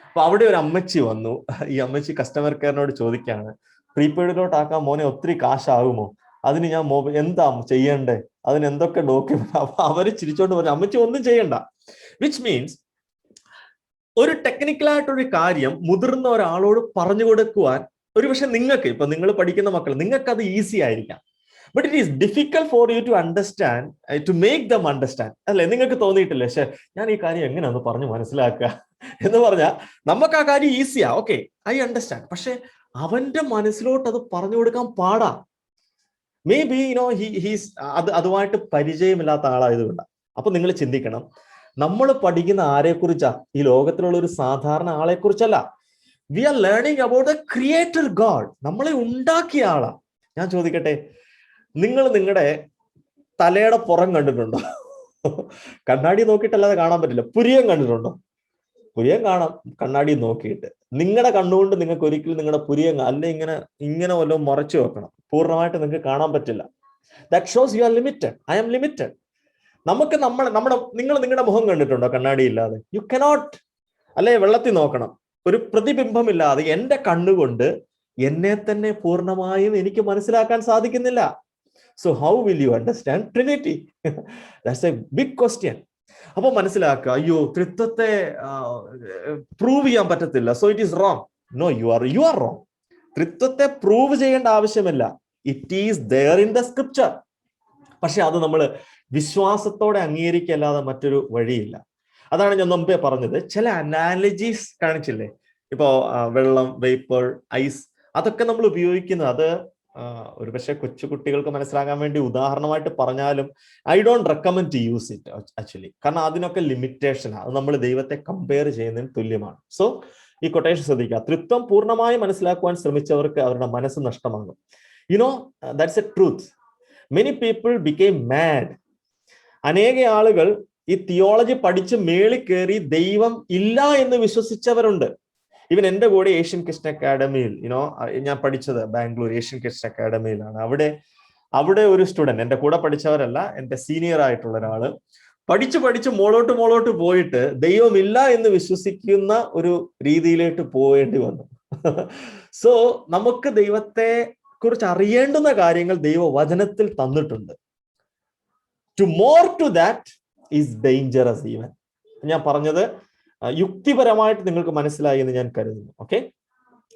അപ്പൊ അവിടെ ഒരു അമ്മച്ചി വന്നു. ഈ അമ്മച്ചി കസ്റ്റമർ കെയറിനോട് ചോദിക്കുകയാണ്, പ്രീപെയ്ഡിലോട്ടാക്കാൻ മോനെ ഒത്തിരി കാശാകുമോ? അതിന് ഞാൻ എന്താ ചെയ്യണ്ടേ? അതിന് എന്തൊക്കെ ഡോക്യുമെന്റ്? അപ്പൊ അവര് ചിരിച്ചോണ്ട് പറഞ്ഞു, അമ്മച്ചി ഒന്നും ചെയ്യണ്ട. വിച്ച് മീൻസ്, ഒരു ടെക്നിക്കലായിട്ടൊരു കാര്യം മുതിർന്ന ഒരാളോട് പറഞ്ഞു കൊടുക്കുവാൻ ഒരുപക്ഷെ നിങ്ങൾക്ക്, ഇപ്പൊ നിങ്ങൾ പഠിക്കുന്ന മക്കൾ, നിങ്ങൾക്ക് അത് ഈസി ആയിരിക്കാം. But it is difficult for you to understand, to make them understand. അല്ലെ, നിങ്ങൾക്ക് തോന്നിയിട്ടില്ലേ, പക്ഷെ ഞാൻ ഈ കാര്യം എങ്ങനെയാന്ന് പറഞ്ഞു മനസ്സിലാക്കുക എന്ന് പറഞ്ഞാൽ നമുക്ക് ആ കാര്യം ഈസിയാ, ഓക്കെ, ഐ അണ്ടർസ്റ്റാൻഡ്. പക്ഷെ അവന്റെ മനസ്സിലോട്ട് അത് പറഞ്ഞു കൊടുക്കാൻ പാടാ. മേ ബി അതുമായിട്ട് പരിചയമില്ലാത്ത ആളായതുകൊണ്ടാണ്. അപ്പൊ നിങ്ങൾ ചിന്തിക്കണം, നമ്മൾ പഠിക്കുന്ന ആരെക്കുറിച്ചാ? ഈ ലോകത്തിലുള്ള ഒരു സാധാരണ ആളെ കുറിച്ചല്ല. We are learning about a creator God. നമ്മളെ ഉണ്ടാക്കിയ ആളാ. ഞാൻ ചോദിക്കട്ടെ, നിങ്ങൾ നിങ്ങളുടെ തലയുടെ പുറം കണ്ടിട്ടുണ്ടോ? കണ്ണാടി നോക്കിയിട്ടല്ലാതെ കാണാൻ പറ്റില്ല. പുരിയം കണ്ടിട്ടുണ്ടോ? പുരിയം കാണാം കണ്ണാടി നോക്കിയിട്ട്. നിങ്ങളുടെ കണ്ണുകൊണ്ട് നിങ്ങൾക്ക് ഒരിക്കലും നിങ്ങളുടെ പുരിയം ഇങ്ങനെ വല്ലതും മറച്ചു വെക്കണം. പൂർണ്ണമായിട്ട് നിങ്ങൾക്ക് കാണാൻ പറ്റില്ല. That shows you are limited. I am limited. നിങ്ങൾ നിങ്ങളുടെ മുഖം കണ്ടിട്ടുണ്ടോ കണ്ണാടി ഇല്ലാതെ? You cannot. അല്ലെ, വെള്ളത്തിൽ നോക്കണം, ഒരു പ്രതിബിംബമില്ലാതെ എൻ്റെ കണ്ണുകൊണ്ട് എന്നെ തന്നെ പൂർണ്ണമായും എനിക്ക് മനസ്സിലാക്കാൻ സാധിക്കുന്നില്ല. So how will you understand Trinity? That's a big question. അപ്പൊ മനസ്സിലാക്കുക, അയ്യോ, ത്രിത്വത്തെ പ്രൂവ് ചെയ്യാൻ പറ്റത്തില്ല, so it is wrong. No, you are wrong. ത്രിത്വത്തെ പ്രൂവ് ചെയ്യേണ്ട ആവശ്യമില്ല. It is there in the scripture. പക്ഷെ അത് നമ്മൾ വിശ്വാസത്തോടെ അംഗീകരിക്കല്ലാതെ മറ്റൊരു വഴിയില്ല. അതാണ് ഞാൻ മുമ്പേ പറഞ്ഞത്. ചില അനാലജീസ് കാണിച്ചില്ലേ, ഇപ്പോ വെള്ളം, വേപ്പർ, ഐസ്, അതൊക്കെ നമ്മൾ ഉപയോഗിക്കുന്നത് അത് ഒരു പക്ഷെ കൊച്ചുകുട്ടികൾക്ക് മനസ്സിലാകാൻ വേണ്ടി ഉദാഹരണമായിട്ട് പറഞ്ഞാലും I don't recommend to use it actually. കാരണം അതിനൊക്കെ ലിമിറ്റേഷനാണ്. അത് നമ്മൾ ദൈവത്തെ കമ്പയർ ചെയ്യുന്നതിന് തുല്യമാണ്. സോ ഈ കൊട്ടേഷൻ ശ്രദ്ധിക്കുക. തൃത്വം പൂർണ്ണമായി മനസ്സിലാക്കുവാൻ ശ്രമിച്ചവർക്ക് അവരുടെ മനസ്സ് നഷ്ടമാകും. You know that's A truth. Many people became mad. അനേക ആളുകൾ ഈ തിയോളജി പഠിച്ച് മേളിൽ കയറി ദൈവം ഇല്ല എന്ന് വിശ്വസിച്ചവരുണ്ട്. ഈവൻ എൻ്റെ കൂടെ ഏഷ്യൻ ക്രിസ്ത്യൻ അക്കാഡമിയിൽ ഞാൻ പഠിച്ചത് ബാംഗ്ലൂർ ഏഷ്യൻ ക്രിസ്ത്യൻ അക്കാഡമിയിലാണ്. അവിടെ ഒരു സ്റ്റുഡന്റ്, എൻ്റെ കൂടെ പഠിച്ചവരല്ല, എൻ്റെ സീനിയർ ആയിട്ടുള്ള ഒരാള് പഠിച്ച് മോളോട്ട് പോയിട്ട് ദൈവമില്ല എന്ന് വിശ്വസിക്കുന്ന ഒരു രീതിയിലേക്ക് പോവേണ്ടി വന്നു. സോ നമുക്ക് ദൈവത്തെ കുറിച്ച് അറിയേണ്ടുന്ന കാര്യങ്ങൾ ദൈവവചനത്തിൽ തന്നിട്ടുണ്ട്. To more to that is dangerous even. ഞാൻ പറഞ്ഞത് യുക്തിപരമായിട്ട് നിങ്ങൾക്ക് മനസ്സിലായി എന്ന് ഞാൻ കരുതുന്നു. ഓക്കെ,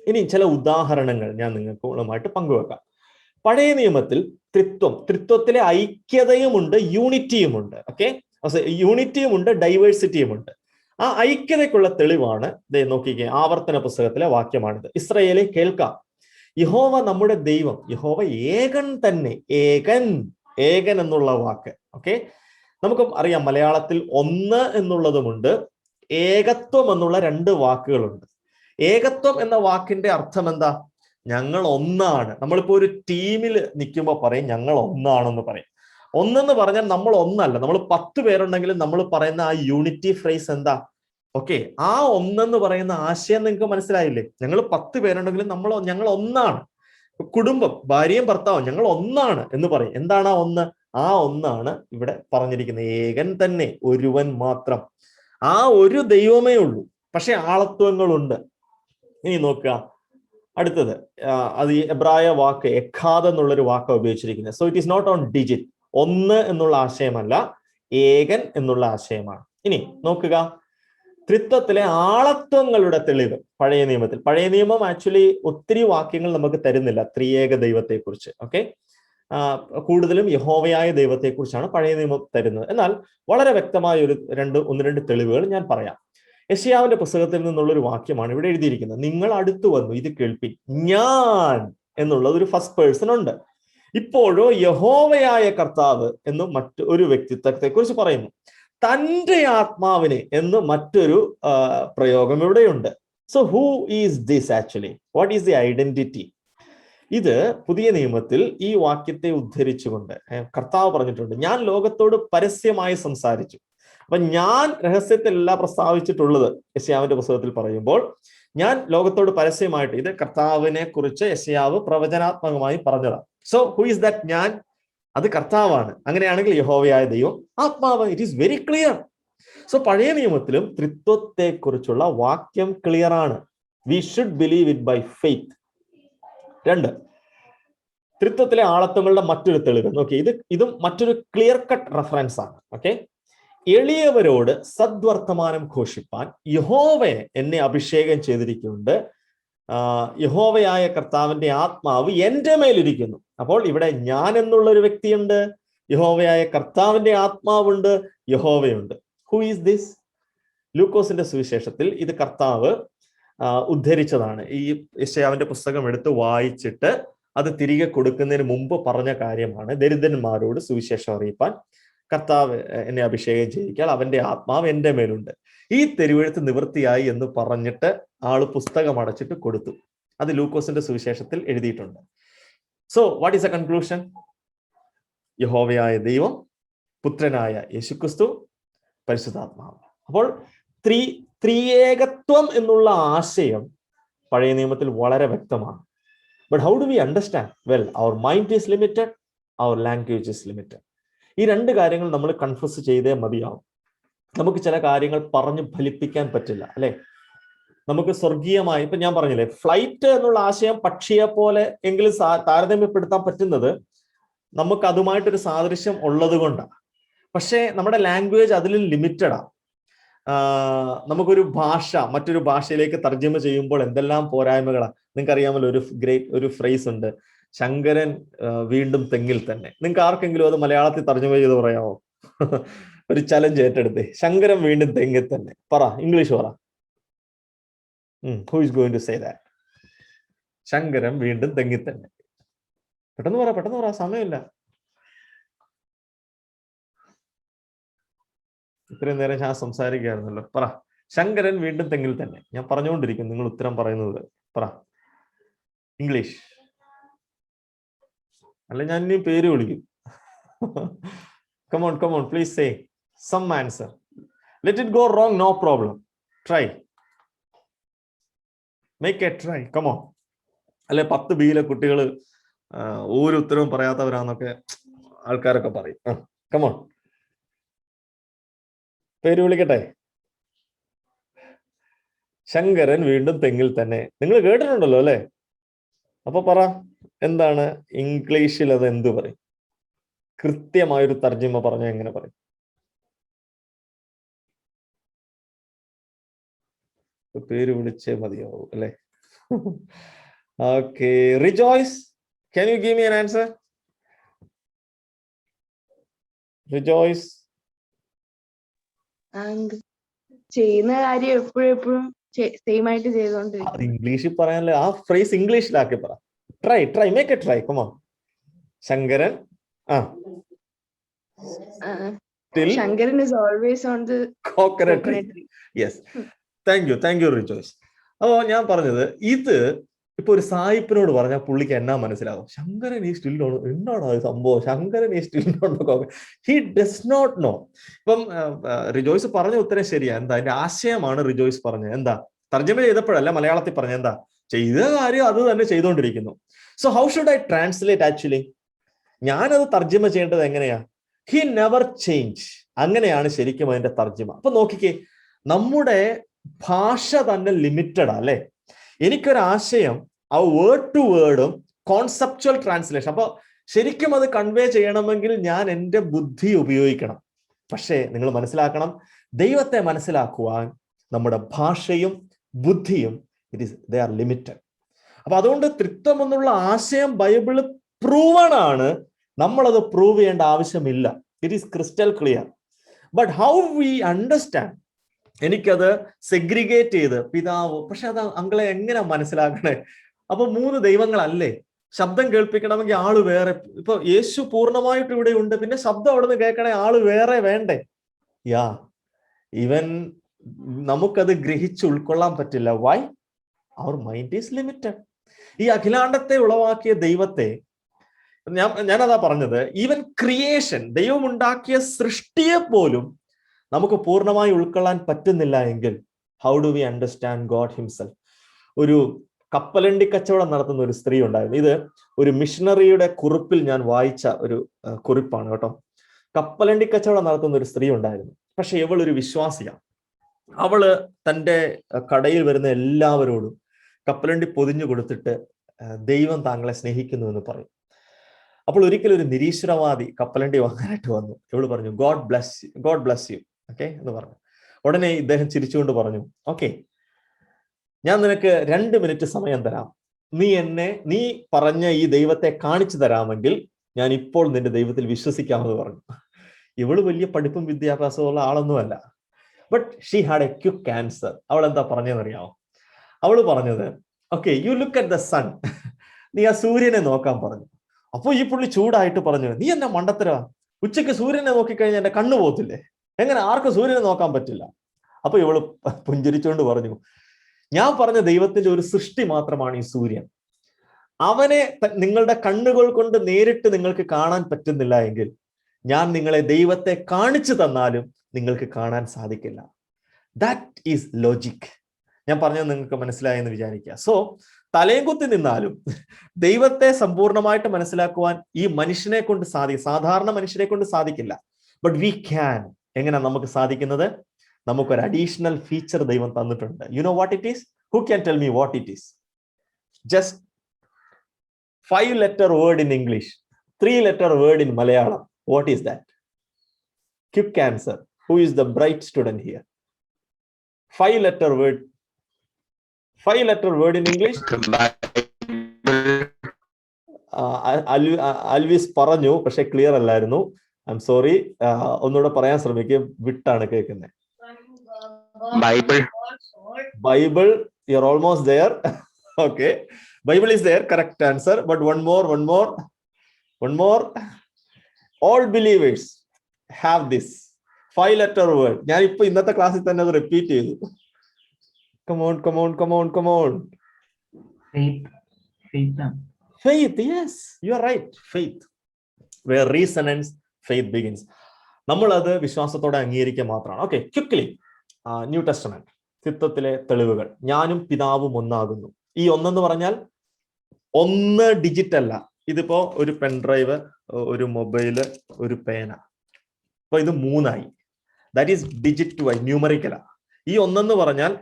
ഇനി ചില ഉദാഹരണങ്ങൾ ഞാൻ നിങ്ങളുമായിട്ട് പങ്കുവെക്കാം. പഴയ നിയമത്തിൽ ത്രിത്വത്തിലെ ഐക്യതയുമുണ്ട്, യൂണിറ്റിയുമുണ്ട്. ഓക്കെ, യൂണിറ്റിയുമുണ്ട്, ഡൈവേഴ്സിറ്റിയുമുണ്ട്. ആ ഐക്യതയ്ക്കുള്ള തെളിവാണ് നോക്കിക്കേ, ആവർത്തന പുസ്തകത്തിലെ വാക്യമാണിത്. ഇസ്രായേലെ കേൾക്കാം, യഹോവ നമ്മുടെ ദൈവം, യഹോവ ഏകൻ തന്നെ. ഏകൻ എന്നുള്ള വാക്ക്, ഓക്കെ, നമുക്ക് അറിയാം മലയാളത്തിൽ ഒന്ന് എന്നുള്ളതുമുണ്ട്, ഏകത്വം എന്നുള്ള രണ്ട് വാക്കുകളുണ്ട്. ഏകത്വം എന്ന വാക്കിന്റെ അർത്ഥം എന്താ? ഞങ്ങൾ ഒന്നാണ്. നമ്മളിപ്പോ ഒരു ടീമിൽ നിൽക്കുമ്പോൾ പറയും ഞങ്ങൾ ഒന്നാണെന്ന് പറയും. ഒന്നെന്ന് പറഞ്ഞാൽ നമ്മൾ ഒന്നല്ല, നമ്മൾ 10 പേരുണ്ടെങ്കിലും നമ്മൾ പറയുന്ന ആ യൂണിറ്റി ഫ്രേസ് എന്താ? ഓക്കെ, ആ ഒന്നെന്ന് പറയുന്ന ആശയം നിങ്ങൾക്ക് മനസ്സിലായില്ലേ? ഞങ്ങൾ 10 പേരുണ്ടെങ്കിലും ഞങ്ങൾ ഒന്നാണ്. കുടുംബം, ഭാര്യയും ഭർത്താവും ഞങ്ങൾ ഒന്നാണ് എന്ന് പറയും. എന്താണ് ആ ഒന്ന്? ആ ഒന്നാണ് ഇവിടെ പറഞ്ഞിരിക്കുന്നത്. ഏകൻ തന്നെ, ഒരുവൻ മാത്രം. ആ ഒരു ദൈവമേ ഉള്ളൂ, പക്ഷെ ആളത്വങ്ങളുണ്ട്. ഇനി നോക്കുക അടുത്തത്, അത് ഈ എബ്രായ വാക്ക് എഖാദ് എന്നുള്ളൊരു വാക്ക് ഉപയോഗിച്ചിരിക്കുന്നത്. So it is not on digit. ഒന്ന് എന്നുള്ള ആശയമല്ല, ഏകൻ എന്നുള്ള ആശയമാണ്. ഇനി നോക്കുക, ത്രിത്വത്തിലെ ആളത്വങ്ങളുടെ തെളിവ് പഴയ നിയമം ആക്ച്വലി ഒത്തിരി വാക്യങ്ങൾ നമുക്ക് തരുന്നില്ല ത്രിയേക ദൈവത്തെക്കുറിച്ച്. ഓക്കെ, കൂടുതലും യഹോവയായ ദൈവത്തെക്കുറിച്ചാണ് പഴയ നിയമം തരുന്നത്. എന്നാൽ വളരെ വ്യക്തമായ ഒന്ന് രണ്ട് തെളിവുകൾ ഞാൻ പറയാം. യെശയ്യാവിന്റെ പുസ്തകത്തിൽ നിന്നുള്ളൊരു വാക്യമാണ് ഇവിടെ എഴുതിയിരിക്കുന്നത്. നിങ്ങൾ അടുത്തു വന്നു, ഇത് കേൾപ്പിൻ, ഞാൻ എന്നുള്ളത് ഒരു ഫസ്റ്റ് പേഴ്സൺ ഉണ്ട്. ഇപ്പോഴോ യഹോവയായ കർത്താവ് എന്ന് മറ്റൊരു വ്യക്തിത്വത്തെ കുറിച്ച് പറയുന്നു. തൻ്റെ ആത്മാവിനെ എന്ന് മറ്റൊരു പ്രയോഗം ഇവിടെയുണ്ട്. So who is this actually? What is the identity? ഇത് പുതിയ നിയമത്തിൽ ഈ വാക്യത്തെ ഉദ്ധരിച്ചുകൊണ്ട് കർത്താവ് പറഞ്ഞിട്ടുണ്ട്, ഞാൻ ലോകത്തോട് പരസ്യമായി സംസാരിച്ചു. അപ്പൊ ഞാൻ രഹസ്യത്തിലല്ല പ്രസ്താവിച്ചിട്ടുള്ളത്. യെശയ്യാവിന്റെ പുസ്തകത്തിൽ പറയുമ്പോൾ ഞാൻ ലോകത്തോട് പരസ്യമായിട്ട്, ഇത് കർത്താവിനെ കുറിച്ച് യെശയ്യാവ് പ്രവചനാത്മകമായി പറഞ്ഞതാണ്. സോ ഹു ഈസ് ദാറ്റ് ഞാൻ? അത് കർത്താവാണ്. അങ്ങനെയാണെങ്കിൽ യഹോവയായ ദൈവം ആത്മാവ്. It is very clear. So പഴയ നിയമത്തിലും ത്രിത്വത്തെ കുറിച്ചുള്ള വാക്യം ക്ലിയർ ആണ്. We should believe it by faith. 2, ത്രിത്വത്തിലെ ആളത്വങ്ങളുടെ മറ്റൊരു തെളിവ് നോക്കി. ഇതും മറ്റൊരു ക്ലിയർ കട്ട് റെഫറൻസ് ആണ്. ഓക്കെ, എളിയവരോട് സദ്വർത്തമാനം ഘോഷിപ്പാൻ യഹോവയെ എന്നെ അഭിഷേകം ചെയ്തിരിക്കുന്നുണ്ട്. യഹോവയായ കർത്താവിന്റെ ആത്മാവ് എൻ്റെ മേലിരിക്കുന്നു. അപ്പോൾ ഇവിടെ ഞാൻ എന്നുള്ള ഒരു വ്യക്തിയുണ്ട്, യഹോവയായ കർത്താവിന്റെ ആത്മാവുണ്ട്, യഹോവയുണ്ട്. Who is this? ലൂക്കോസിന്റെ സുവിശേഷത്തിൽ ഇത് കർത്താവ് ഉദ്ധരിച്ചതാണ്. ഈ യെശയ്യാവിന്റെ പുസ്തകം എടുത്ത് വായിച്ചിട്ട് അത് തിരികെ കൊടുക്കുന്നതിന് മുമ്പ് പറഞ്ഞ കാര്യമാണ്. ദരിദ്രന്മാരോട് സുവിശേഷം അറിയിപ്പാൻ കർത്താവ് എന്നെ അഭിഷേകം ചെയ്യിക്കാൻ, അവന്റെ ആത്മാവ് എൻ്റെ മേലുണ്ട്. ഈ തിരുവെഴുത്ത് നിവൃത്തിയായി എന്ന് പറഞ്ഞിട്ട് ആള് പുസ്തകം അടച്ചിട്ട് കൊടുത്തു. അത് ലൂക്കോസിന്റെ സുവിശേഷത്തിൽ എഴുതിയിട്ടുണ്ട്. So what is A conclusion? യഹോവയായ ദൈവം, പുത്രനായ യേശുക്രിസ്തു, പരിശുദ്ധാത്മാവ്. അപ്പോൾ ത്രിയേകത്വം എന്നുള്ള ആശയം പഴയ നിയമത്തിൽ വളരെ വ്യക്തമാണ്. But how do we understand? Well, our mind is limited, our language is limited. ഈ രണ്ട് കാര്യങ്ങൾ നമ്മൾ കൺഫ്യൂസ് ചെയ്തേ മതിയാവും. നമുക്ക് ചില കാര്യങ്ങൾ പറഞ്ഞു ഫലിപ്പിക്കാൻ പറ്റില്ല, അല്ലെ? നമുക്ക് സ്വർഗീയമായി, ഇപ്പൊ ഞാൻ പറഞ്ഞില്ലേ, ഫ്ലൈറ്റ് എന്നുള്ള ആശയം പക്ഷിയെ പോലെ എങ്കിലും താരതമ്യപ്പെടുത്താൻ പറ്റുന്നത് നമുക്ക് അതുമായിട്ടൊരു സാദൃശ്യം ഉള്ളത് കൊണ്ടാണ്. പക്ഷേ നമ്മുടെ ലാംഗ്വേജ് അതിലും ലിമിറ്റഡാണ്. നമുക്കൊരു ഭാഷ മറ്റൊരു ഭാഷയിലേക്ക് തർജ്ജമ ചെയ്യുമ്പോൾ എന്തെല്ലാം പോരായ്മകളാണ്. നിങ്ങൾക്ക് അറിയാമല്ലോ, ഒരു ഫ്രേസ് ഉണ്ട്, ശങ്കരൻ വീണ്ടും തെങ്ങിൽ തന്നെ. നിങ്ങൾക്ക് ആർക്കെങ്കിലും അത് മലയാളത്തിൽ തർജ്ജമ ചെയ്ത് പറയാമോ? ഒരു ചലഞ്ച് ഏറ്റെടുത്തേ. ശങ്കരൻ വീണ്ടും തെങ്ങിൽ തന്നെ. പറ, ഇംഗ്ലീഷ് പറ. Who is going to say that? Shankaran വീണ്ടും തെങ്ങിൽ തന്നെ. പെട്ടെന്ന് പറ, സമയമില്ല. ഇത്രയും നേരം ഞാൻ സംസാരിക്കുകയായിരുന്നല്ലോ. പറ, ശങ്കരൻ വീണ്ടും തെങ്ങിൽ തന്നെ. ഞാൻ പറഞ്ഞുകൊണ്ടിരിക്കും, നിങ്ങൾ ഉത്തരം പറയുന്നത്. പറ ഇംഗ്ലീഷ്. അല്ല, ഞാൻ ഇനി പേര് വിളിക്കും. come on, please say some answer. Let it go wrong, no problem. Try, make a try, come on. അല്ലെ 10 ബിയിലെ കുട്ടികൾ ഒരു ഉത്തരവും പറയാത്തവരാന്നൊക്കെ ആൾക്കാരൊക്കെ പറയും. come on, പേര് വിളിക്കട്ടെ. ശങ്കരൻ വീണ്ടും തെങ്ങിൽ തന്നെ. നിങ്ങൾ കേട്ടിട്ടുണ്ടല്ലോ അല്ലെ? അപ്പൊ പറ, എന്താണ് ഇംഗ്ലീഷിൽ അത് എന്ത് പറയും? കൃത്യമായൊരു തർജ്ജിമ പറഞ്ഞ എങ്ങനെ പറയും? പേര് വിളിച്ചേ മതിയാവും അല്ലെ? Okay, rejoice, can you give me an answer? Rejoice. ചെയ്യുന്ന കാര്യം എപ്പോഴും സെയിം ആയിട്ട് ചെയ്തോണ്ടിരിക്കും. അത് ഇംഗ്ലീഷിൽ പറയാനല്ലേ, ആ ഫ്രേസ് ഇംഗ്ലീഷിലാക്കി പറ. Try make a try, come on. Shankaran Shankaran is always on the coconut tree. Yes, thank you Rejoice. അപ്പോ ഞാൻ പറഞ്ഞത്, ഇത് ഇപ്പൊ ഒരു സായിപ്പിനോട് പറഞ്ഞാൽ പുള്ളിക്ക് എന്നാ മനസ്സിലാകും? ശങ്കരൻ ഈ സ്റ്റിൽ എന്താണോ സംഭവം? ശങ്കരൻ ഈ still he does not know. ഇപ്പം റിജോയ്സ് പറഞ്ഞ ഉത്തരം ശരിയാ. എന്താ അതിന്റെ ആശയമാണ് റിജോയ്സ് പറഞ്ഞത്? എന്താ തർജ്ജമ ചെയ്തപ്പോഴല്ല, മലയാളത്തിൽ പറഞ്ഞ എന്താ? ചെയ്ത കാര്യം അത് തന്നെ ചെയ്തുകൊണ്ടിരിക്കുന്നു. So how should I translate? Actually ഞാനത് തർജ്ജമ ചെയ്യേണ്ടത് എങ്ങനെയാ? He never change. അങ്ങനെയാണ് ശരിക്കും അതിന്റെ തർജ്ജമ. അപ്പൊ നോക്കിക്കേ, നമ്മുടെ ഭാഷ തന്നെ ലിമിറ്റഡ് അല്ലേ? എനിക്കൊരാശയം ആ വേർഡ് ടു വേർഡും കോൺസെപ്ച്വൽ ട്രാൻസ്ലേഷൻ, അപ്പൊ ശരിക്കും അത് കൺവേ ചെയ്യണമെങ്കിൽ ഞാൻ എൻ്റെ ബുദ്ധി ഉപയോഗിക്കണം. പക്ഷേ നിങ്ങൾ മനസ്സിലാക്കണം, ദൈവത്തെ മനസ്സിലാക്കുവാൻ നമ്മുടെ ഭാഷയും ബുദ്ധിയും ദേ ആർ ലിമിറ്റഡ്. അപ്പൊ അതുകൊണ്ട് ത്രിത്വം എന്നുള്ള ആശയം ബൈബിള് പ്രൂവൺ ആണ്. നമ്മളത് പ്രൂവ് ചെയ്യേണ്ട ആവശ്യമില്ല. It is crystal clear. But how we understand? എനിക്കത് സെഗ്രിഗേറ്റ് ചെയ്ത് പിതാവ്, പക്ഷെ അത് അങ്ങളെ എങ്ങനെ മനസ്സിലാക്കണേ? അപ്പൊ 3 ദൈവങ്ങളല്ലേ? ശബ്ദം കേൾപ്പിക്കണമെങ്കിൽ ആള് വേറെ. ഇപ്പൊ യേശു പൂർണ്ണമായിട്ട് ഇവിടെ ഉണ്ട്, പിന്നെ ശബ്ദം അവിടെ നിന്ന് കേൾക്കണേ ആള് വേറെ വേണ്ടേ? ഈവൻ നമുക്കത് ഗ്രഹിച്ച് ഉൾക്കൊള്ളാൻ പറ്റില്ല. Why? Our mind is limited. ഈ അഖിലാണ്ടത്തെ ഉളവാക്കിയ ദൈവത്തെ, ഞാനതാ പറഞ്ഞത്, ഈവൻ ക്രിയേഷൻ, ദൈവം ഉണ്ടാക്കിയ സൃഷ്ടിയെ പോലും നമുക്ക് പൂർണ്ണമായി ഉൾക്കൊള്ളാൻ പറ്റുന്നില്ല എങ്കിൽ how do we understand God himself? ഒരു കപ്പലണ്ടി കച്ചവടം നടത്തുന്ന ഒരു സ്ത്രീ ഉണ്ടായിരുന്നു. ഇത് ഒരു മിഷണറിയുടെ കുറിപ്പിൽ ഞാൻ വായിച്ച ഒരു കുറിപ്പാണ് കേട്ടോ. കപ്പലണ്ടി കച്ചവടം നടത്തുന്ന ഒരു സ്ത്രീ ഉണ്ടായിരുന്നു. പക്ഷെ ഇവളൊരു വിശ്വാസിയാണ്. അവള് തൻ്റെ കടയിൽ വരുന്ന എല്ലാവരോടും കപ്പലണ്ടി പൊതിഞ്ഞു കൊടുത്തിട്ട് ദൈവം താങ്കളെ സ്നേഹിക്കുന്നു എന്ന് പറയും. അപ്പോൾ ഒരിക്കലും ഒരു നിരീശ്വരവാദി കപ്പലണ്ടി വാങ്ങാനായിട്ട് വന്നു. ഇവള് പറഞ്ഞു, ഗോഡ് ബ്ലസ് യു ഓക്കെ എന്ന് പറഞ്ഞു. ഉടനെ ഇദ്ദേഹം ചിരിച്ചുകൊണ്ട് പറഞ്ഞു, ഓക്കെ, ഞാൻ നിനക്ക് 2 മിനിറ്റ് സമയം തരാം. നീ പറഞ്ഞ ഈ ദൈവത്തെ കാണിച്ചു തരാമെങ്കിൽ ഞാൻ ഇപ്പോൾ നിന്റെ ദൈവത്തിൽ വിശ്വസിക്കാമെന്ന് പറഞ്ഞു. ഇവള് വലിയ പഠിപ്പും വിദ്യാഭ്യാസമുള്ള ആളൊന്നുമല്ല. But she had a quick answer. അവൾ എന്താ പറഞ്ഞതെന്നറിയാമോ? അവള് പറഞ്ഞത്, okay, you look at the sun. നീ ആ സൂര്യനെ നോക്കാൻ പറഞ്ഞു. അപ്പോൾ ഈ പുള്ളി ചൂടായിട്ട് പറഞ്ഞു, നീ എന്നാ മണ്ടത്തരവാ? ഉച്ചയ്ക്ക് സൂര്യനെ നോക്കിക്കഴിഞ്ഞാൽ എന്റെ കണ്ണു പോകത്തില്ലേ? എങ്ങനെ ആർക്കും സൂര്യനെ നോക്കാൻ പറ്റില്ല? അപ്പൊ ഇവള് പുഞ്ചിരിച്ചുകൊണ്ട് പറഞ്ഞു, ഞാൻ പറഞ്ഞ ദൈവത്തിന്റെ ഒരു സൃഷ്ടി മാത്രമാണ് ഈ സൂര്യൻ. അവനെ നിങ്ങളുടെ കണ്ണുകൾ കൊണ്ട് നേരിട്ട് നിങ്ങൾക്ക് കാണാൻ പറ്റുന്നില്ല എങ്കിൽ ഞാൻ നിങ്ങളെ ദൈവത്തെ കാണിച്ചു തന്നാലും നിങ്ങൾക്ക് കാണാൻ സാധിക്കില്ല. That is logic. ഞാൻ പറഞ്ഞത് നിങ്ങൾക്ക് മനസ്സിലായെന്ന് വിചാരിക്കുക. സോ തലയും കുത്തി നിന്നാലും ദൈവത്തെ സമ്പൂർണ്ണമായിട്ട് മനസ്സിലാക്കുവാൻ ഈ മനുഷ്യനെ കൊണ്ട് സാധാരണ മനുഷ്യനെ കൊണ്ട് സാധിക്കില്ല. But we can. എങ്ങനെ നമുക്ക് സാധിക്കുന്നത്? നമുക്കൊരു അഡീഷണൽ ഫീച്ചർ ദൈവം തന്നിട്ടുണ്ട്. You know what it is? Who can tell me what it is? Just 5-letter word in English, 3-letter word in Malayalam. What is that? Quick answer. Who is the bright student here? 5-letter word. 5-letter word in English. Alwis പറഞ്ഞു, പക്ഷെ clear അല്ലായിരുന്നു. I am sorry. ഒന്നുകൂടെ പറയാൻ ശ്രമിക്കും, വിട്ടാണ് കേൾക്കുന്നത്. Bible, you're almost there. Okay, Bible is there, correct answer, but one more. All believers have this 5-letter word. ഞാൻ ഇപ്പൊ ഇന്നത്തെ ക്ലാസ്സിൽ തന്നെ അത് റിപ്പീറ്റ് ചെയ്തു. Come on. Faith, yes, you are right. Faith, where reason ends, faith begins. നമ്മൾ അത് വിശ്വാസത്തോടെ അംഗീകരിക്കുക മാത്രമാണ്. Okay, quickly. ന്യൂ ടെസ്റ്റമെന്റ്, ത്രിത്വത്തിലെ തെളിവുകൾ. ഞാനും പിതാവും ഒന്നാകുന്നു. ഈ ഒന്നെന്ന് പറഞ്ഞാൽ 1 ഡിജിറ്റ് അല്ല. ഇതിപ്പോ ഒരു പെൻഡ്രൈവ്, ഒരു മൊബൈല്, ഒരു പേന. അപ്പൊ ഇത് 3ആയി. ദാറ്റ് ഈസ് ഡിജിറ്റ് വൈ, ന്യൂമറിക്കലാ. ഈ ഒന്നെന്ന് പറഞ്ഞാൽ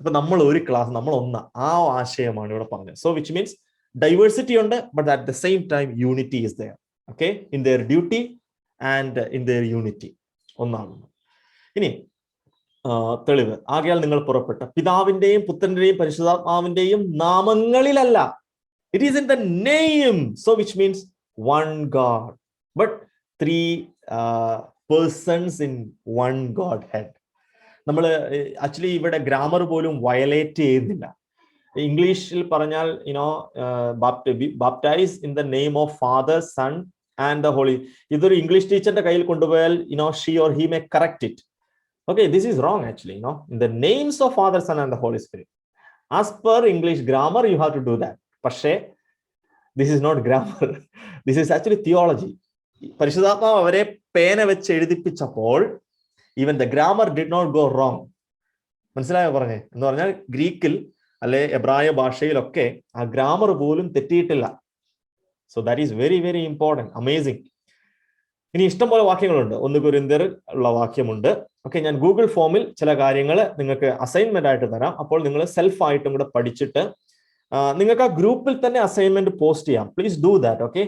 ഇപ്പൊ നമ്മൾ ഒരു ക്ലാസ്, നമ്മൾ ഒന്ന്, ആ ആശയമാണ് ഇവിടെ പറഞ്ഞത്. സോ വിച്ച് മീൻസ് ഡൈവേഴ്സിറ്റി ഉണ്ട്, but at the same time unity is there. Okay, in their duty and in their unity ഒന്നാകുന്നു. ഇനി തെളിവ്. ആകയാൽ നിങ്ങൾ പുറപ്പെട്ട പിതാവിന്റെയും പുത്രന്റെയും പരിശുദ്ധാത്മാവിന്റെയും നാമങ്ങളിലല്ല. It is in the name. So which means 1 God, but 3 persons in 1 Godhead. നമ്മൾ ആക്ച്വലി ഇവിടെ ഗ്രാമർ പോലും വയലേറ്റ് ചെയ്യുന്നില്ല. ഇംഗ്ലീഷിൽ പറഞ്ഞാൽ baptise in the name of father, son and the holy. ഇതൊരു ഇംഗ്ലീഷ് ടീച്ചറിന്റെ കയ്യിൽ കൊണ്ടുപോയാൽ she or he may correct it. Okay, this is wrong actually, in the names of Father, Son and the Holy Spirit. As per English grammar, you have to do that. പക്ഷേ this is not grammar. This is actually theology. പരിശുദ്ധാത്മാവ് അവരെ പേന വെച്ച് എഴുതിപ്പിച്ചപ്പോൾ even the grammar did not go wrong. മനസ്സിലായോ പറഞ്ഞേ? എന്ന് പറഞ്ഞാൽ ഗ്രീക്കിൽ അല്ലെ എബ്രായ ഭാഷയിലൊക്കെ ആ ഗ്രാമർ പോലും തെറ്റിയിട്ടില്ല. So that is very, very important. Amazing. ഇനി ഇഷ്ടംപോലെ വാക്യങ്ങളുണ്ട്. 1 കൊരിന്ത്യർ ഉള്ള വാക്യമുണ്ട്. ഓക്കെ, ഞാൻ ഗൂഗിൾ ഫോമിൽ ചില കാര്യങ്ങൾ നിങ്ങൾക്ക് അസൈൻമെന്റ് ആയിട്ട് തരാം. അപ്പോൾ നിങ്ങൾ സെൽഫായിട്ടും കൂടെ പഠിച്ചിട്ട് നിങ്ങൾക്ക് ആ ഗ്രൂപ്പിൽ തന്നെ അസൈൻമെന്റ് പോസ്റ്റ് ചെയ്യാം. Please do that. ഓക്കെ,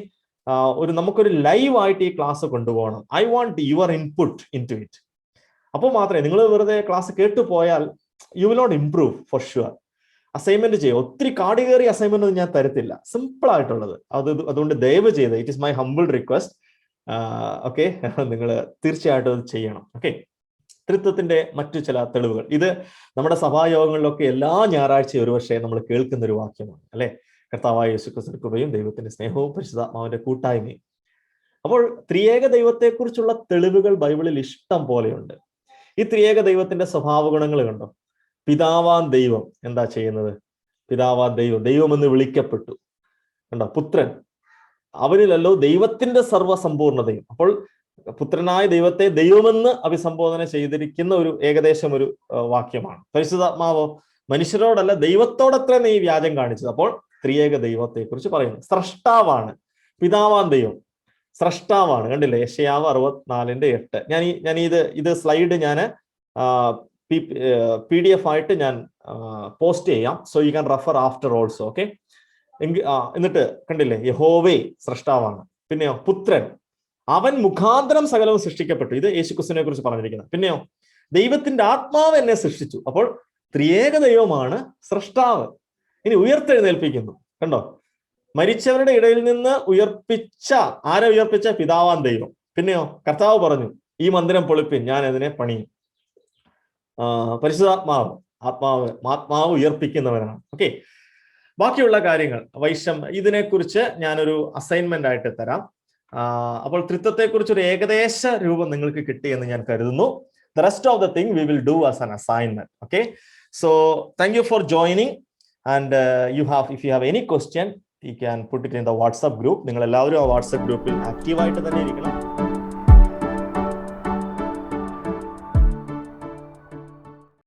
നമുക്കൊരു ലൈവ് ആയിട്ട് ഈ ക്ലാസ് കൊണ്ടുപോകണം. I want your input into it. അപ്പോൾ മാത്രമേ, നിങ്ങൾ വെറുതെ ക്ലാസ് കേട്ടു പോയാൽ you will not improve for sure. Assignment ചെയ്യും. ഒത്തിരി കാട് കയറി അസൈൻമെന്റ് ഒന്നും ഞാൻ തരത്തില്ല, സിമ്പിൾ ആയിട്ടുള്ളത്. അതുകൊണ്ട് ദയവ് ചെയ്ത്, it is my humble request. Okay, നിങ്ങൾ തീർച്ചയായിട്ടും അത് ചെയ്യണം. ഓക്കെ, ത്രിത്വത്തിന്റെ മറ്റു ചില തെളിവുകൾ. ഇത് നമ്മുടെ സഭായോഗങ്ങളിലൊക്കെ എല്ലാ ഞായറാഴ്ചയും ഒരുപക്ഷെ നമ്മൾ കേൾക്കുന്ന ഒരു വാക്യമാണ് അല്ലെ. കർത്താവായ യേശുക്രിസ്തുവിന്റെ കൃപയും ദൈവത്തിന്റെ സ്നേഹവും പരിശുദ്ധാത്മാവിന്റെ കൂട്ടായ്മയും. അപ്പോൾ ത്രിയേക ദൈവത്തെക്കുറിച്ചുള്ള തെളിവുകൾ ബൈബിളിൽ ഇഷ്ടം പോലെയുണ്ട്. ഈ ത്രിയേക ദൈവത്തിന്റെ സ്വഭാവ ഗുണങ്ങൾ കണ്ടോ. പിതാവാൻ ദൈവം എന്താ ചെയ്യുന്നത്? പിതാവാൻ ദൈവമെന്ന് വിളിക്കപ്പെട്ടു. കണ്ടോ, പുത്രൻ, അവനിലല്ലോ ദൈവത്തിന്റെ സർവ്വസമ്പൂർണതയും. അപ്പോൾ പുത്രനായ ദൈവത്തെ ദൈവമെന്ന് അഭിസംബോധന ചെയ്തിരിക്കുന്ന ഒരു ഏകദേശം ഒരു വാക്യമാണ്. പരിശുദ്ധാത്മാവോ മനുഷ്യരോടല്ല ദൈവത്തോടത്ര നീ വ്യാജം കാണിച്ചത്. അപ്പോൾ ത്രിയേക ദൈവത്തെ കുറിച്ച് പറയുന്നു. സ്രഷ്ടാവാണ്, പിതാവാൻ ദൈവം സ്രഷ്ടാവാണ്. കണ്ടില്ലേ, യെശയ്യാവ് 64:8. ഞാൻ ഇത് സ്ലൈഡ് ഞാൻ PDF ആയിട്ട് ഞാൻ പോസ്റ്റ് ചെയ്യാം. So you can refer after also. Okay, എന്നിട്ട് കണ്ടില്ലേ, യഹോവേ സ്രഷ്ടാവാണ്. പിന്നെയോ പുത്രൻ, അവൻ മുഖാന്തരം സകലവും സൃഷ്ടിക്കപ്പെട്ടു. ഇത് യേശുക്രിസ്തുവിനെ കുറിച്ച് പറഞ്ഞിരിക്കുന്നത്. പിന്നെയോ ദൈവത്തിന്റെ ആത്മാവ് എന്നെ സൃഷ്ടിച്ചു. അപ്പോൾ ത്രിയേക ദൈവമാണ് സ്രഷ്ടാവ്. ഇനി ഉയർത്തെഴുന്നേൽപ്പിക്കുന്നു. കണ്ടോ, മരിച്ചവരുടെ ഇടയിൽ നിന്ന് ആരെ ഉയർപ്പിച്ച? പിതാവാൻ ദൈവം. പിന്നെയോ കർത്താവ് പറഞ്ഞു, ഈ മന്ദിരം പൊളിപ്പിൻ, ഞാൻ അതിനെ പണിയും. ആത്മാവ് ഉയർപ്പിക്കുന്നവനാണ്. ഓക്കെ, ബാക്കിയുള്ള കാര്യങ്ങൾ ഇതിനെക്കുറിച്ച് ഞാനൊരു അസൈൻമെന്റ് ആയിട്ട് തരാം. അപ്പോൾ ത്രിത്വത്തെക്കുറിച്ച് ഒരു ഏകദേശ രൂപം നിങ്ങൾക്ക് കിട്ടിയെന്ന് ഞാൻ കരുതുന്നു. The rest of the thing we will do as an assignment. Okay, so thank you for joining, and if you have any question, you can put it in the WhatsApp group. നിങ്ങൾ എല്ലാവരും ആ WhatsApp ഗ്രൂപ്പിൽ active ആയിട്ട് തന്നെ ഇരിക്കണം.